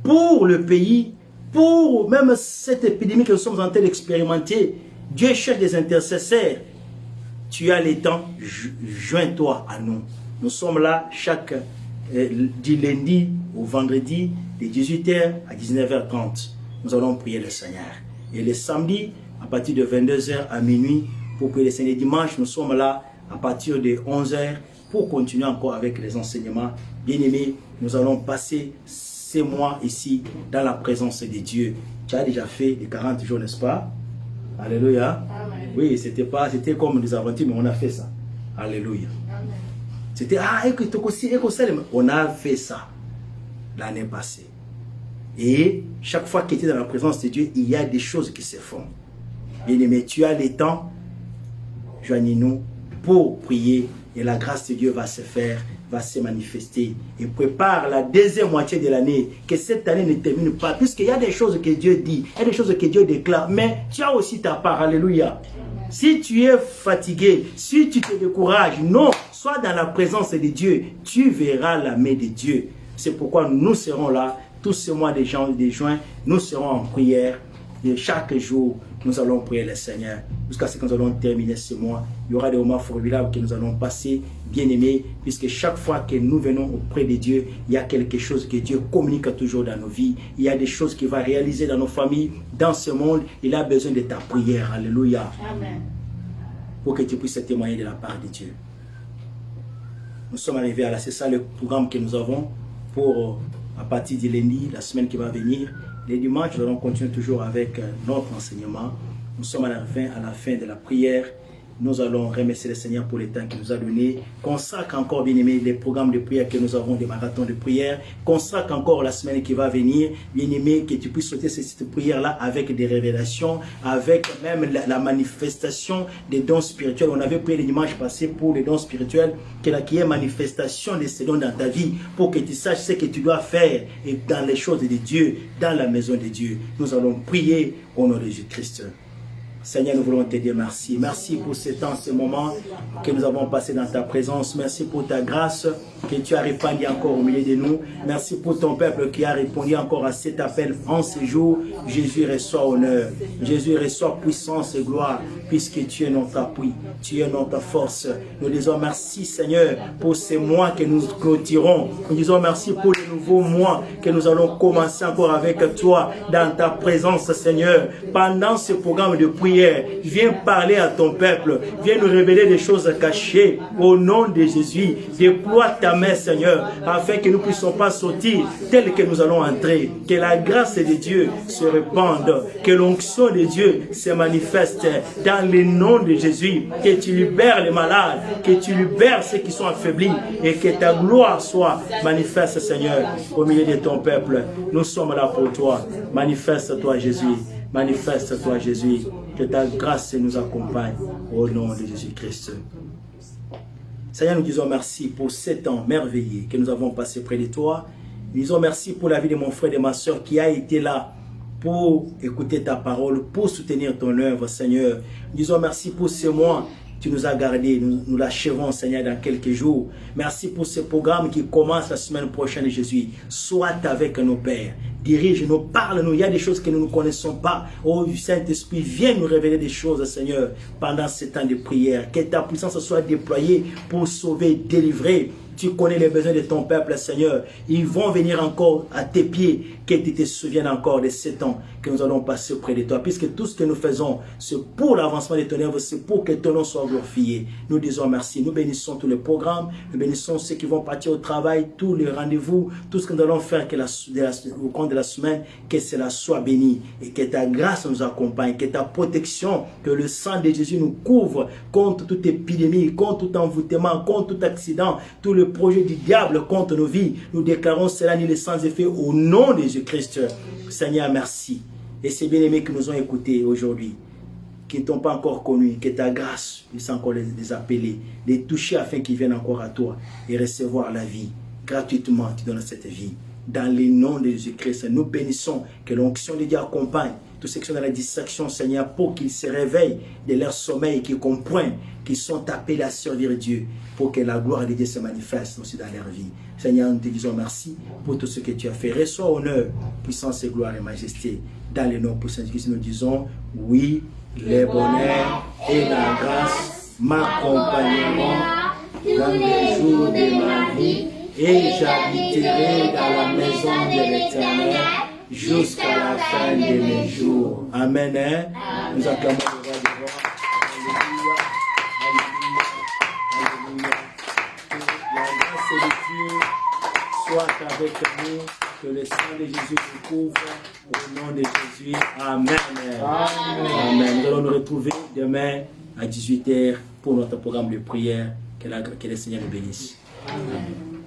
pour le pays, pour même cette épidémie que nous sommes en train d'expérimenter. Dieu cherche des intercesseurs. Tu as le temps, joins-toi à nous. Nous sommes là du lundi au vendredi, de 18h à 19h30. Nous allons prier le Seigneur. Et le samedi, à partir de 22h à minuit, pour prier le Seigneur. Dimanche, nous sommes là à partir de 11h pour continuer encore avec les enseignements. Bien-aimés, nous allons passer ces mois ici dans la présence de Dieu. Tu as déjà fait les 40 jours, n'est-ce pas? Alléluia. Amen. Oui, c'était comme des aventures, mais on a fait ça. Alléluia. Amen. C'était, on a fait ça l'année passée. Et chaque fois que tu es dans la présence de Dieu, il y a des choses qui se font. Bien-aimé, tu as le temps, joignez-nous pour prier et la grâce de Dieu va se faire, va se manifester. Et prépare la deuxième moitié de l'année, que cette année ne termine pas, puisqu'il y a des choses que Dieu dit, il y a des choses que Dieu déclare, mais tu as aussi ta part. Alléluia. Si tu es fatigué, si tu te décourages, non, sois dans la présence de Dieu. Tu verras la main de Dieu. C'est pourquoi nous serons là, tous ces mois de juin, nous serons en prière. Et chaque jour, nous allons prier le Seigneur. Jusqu'à ce que nous allons terminer ce mois. Il y aura des moments formidables que nous allons passer, bien aimés, puisque chaque fois que nous venons auprès de Dieu, il y a quelque chose que Dieu communique toujours dans nos vies. Il y a des choses qu'il va réaliser dans nos familles, dans ce monde. Il a besoin de ta prière. Alléluia. Amen. Pour que tu puisses témoigner de la part de Dieu. Nous sommes arrivés à là. C'est ça le programme que nous avons pour à partir de lundi, la semaine qui va venir. Les dimanches, nous allons continuer toujours avec notre enseignement. Nous sommes à la fin de la prière. Nous allons remercier le Seigneur pour le temps qu'il nous a donné. Consacre encore, bien aimé, les programmes de prière que nous avons, des marathons de prière. Consacre encore la semaine qui va venir. Bien aimé, que tu puisses sauter cette prière-là avec des révélations, avec même la manifestation des dons spirituels. On avait prié le dimanche passé pour les dons spirituels, qu'il y ait manifestation de ces dons dans ta vie, pour que tu saches ce que tu dois faire et dans les choses de Dieu, dans la maison de Dieu. Nous allons prier au nom de Jésus-Christ. Seigneur, nous voulons te dire merci. Merci pour ce temps, ce moment que nous avons passé dans ta présence. Merci pour ta grâce que tu as répandue encore au milieu de nous. Merci pour ton peuple qui a répondu encore à cet appel en ce jour. Jésus reçoit honneur. Jésus reçoit puissance et gloire puisque tu es notre appui. Tu es notre force. Nous disons merci Seigneur pour ces mois que nous clôturons. Nous disons merci pour les nouveaux mois que nous allons commencer encore avec toi dans ta présence Seigneur. Pendant ce programme de prière, viens parler à ton peuple, viens nous révéler des choses cachées au nom de Jésus. Déploie ta main Seigneur, afin que nous ne puissions pas sortir tel que nous allons entrer. Que la grâce de Dieu se répande, que l'onction de Dieu se manifeste dans le nom de Jésus. Que tu libères les malades, que tu libères ceux qui sont affaiblis et que ta gloire soit manifeste Seigneur au milieu de ton peuple. Nous sommes là pour toi. Manifeste-toi Jésus. Manifeste-toi Jésus, que ta grâce nous accompagne au nom de Jésus-Christ. Seigneur, nous disons merci pour ces temps merveilleux que nous avons passé près de toi. Nous disons merci pour la vie de mon frère et de ma soeur qui a été là pour écouter ta parole, pour soutenir ton œuvre, Seigneur. Nous disons merci pour ce mois. Tu nous as gardés, nous l'achèverons, Seigneur, dans quelques jours. Merci pour ce programme qui commence la semaine prochaine, Jésus. Sois avec nos pères. Dirige-nous, parle-nous. Il y a des choses que nous ne connaissons pas. Oh Saint-Esprit, viens nous révéler des choses, Seigneur, pendant ce temps de prière. Que ta puissance soit déployée pour sauver, délivrer. Tu connais les besoins de ton peuple, Seigneur. Ils vont venir encore à tes pieds. Que tu te souviennes encore de ces temps que nous allons passer auprès de toi. Puisque tout ce que nous faisons, c'est pour l'avancement de ton œuvre, c'est pour que ton nom soit glorifié. Nous disons merci. Nous bénissons tous les programmes. Nous bénissons ceux qui vont partir au travail, tous les rendez-vous, tout ce que nous allons faire au cours de la semaine. Que cela soit béni. Et que ta grâce nous accompagne. Que ta protection, que le sang de Jésus nous couvre contre toute épidémie, contre tout envoûtement, contre tout accident, tout le projet du diable contre nos vies. Nous déclarons cela nul et sans effet au nom de Jésus-Christ. Seigneur, merci. Et ces bien-aimés qui nous ont écoutés aujourd'hui, qui ne t'ont pas encore connu, que ta grâce puisse encore les appeler, les toucher afin qu'ils viennent encore à toi et recevoir la vie. Gratuitement, tu donnes cette vie. Dans le nom de Jésus-Christ, nous bénissons que l'onction de Dieu accompagne tous ceux qui sont dans la distraction, Seigneur, pour qu'ils se réveillent de leur sommeil, qu'ils comprennent qu'ils sont appelés à servir Dieu, pour que la gloire de Dieu se manifeste aussi dans leur vie. Seigneur, nous te disons merci pour tout ce que tu as fait. Reçois honneur, puissance et gloire et majesté. Dans le nom puissant de Christ, nous disons oui, le bonheur et la grâce m'accompagneront dans les jours de ma vie et j'habiterai dans la maison de l'Éternel jusqu'à la fin de mes jours. Amen. Amen. Nous acclamons le roi des rois. Alléluia. Alléluia. Alléluia. Que la grâce de Dieu soit avec nous. Que le sang de Jésus nous couvre. Au nom de Jésus. Amen. Amen. Amen. Nous allons nous retrouver demain à 18 h pour notre programme de prière. Que le Seigneur nous bénisse. Amen.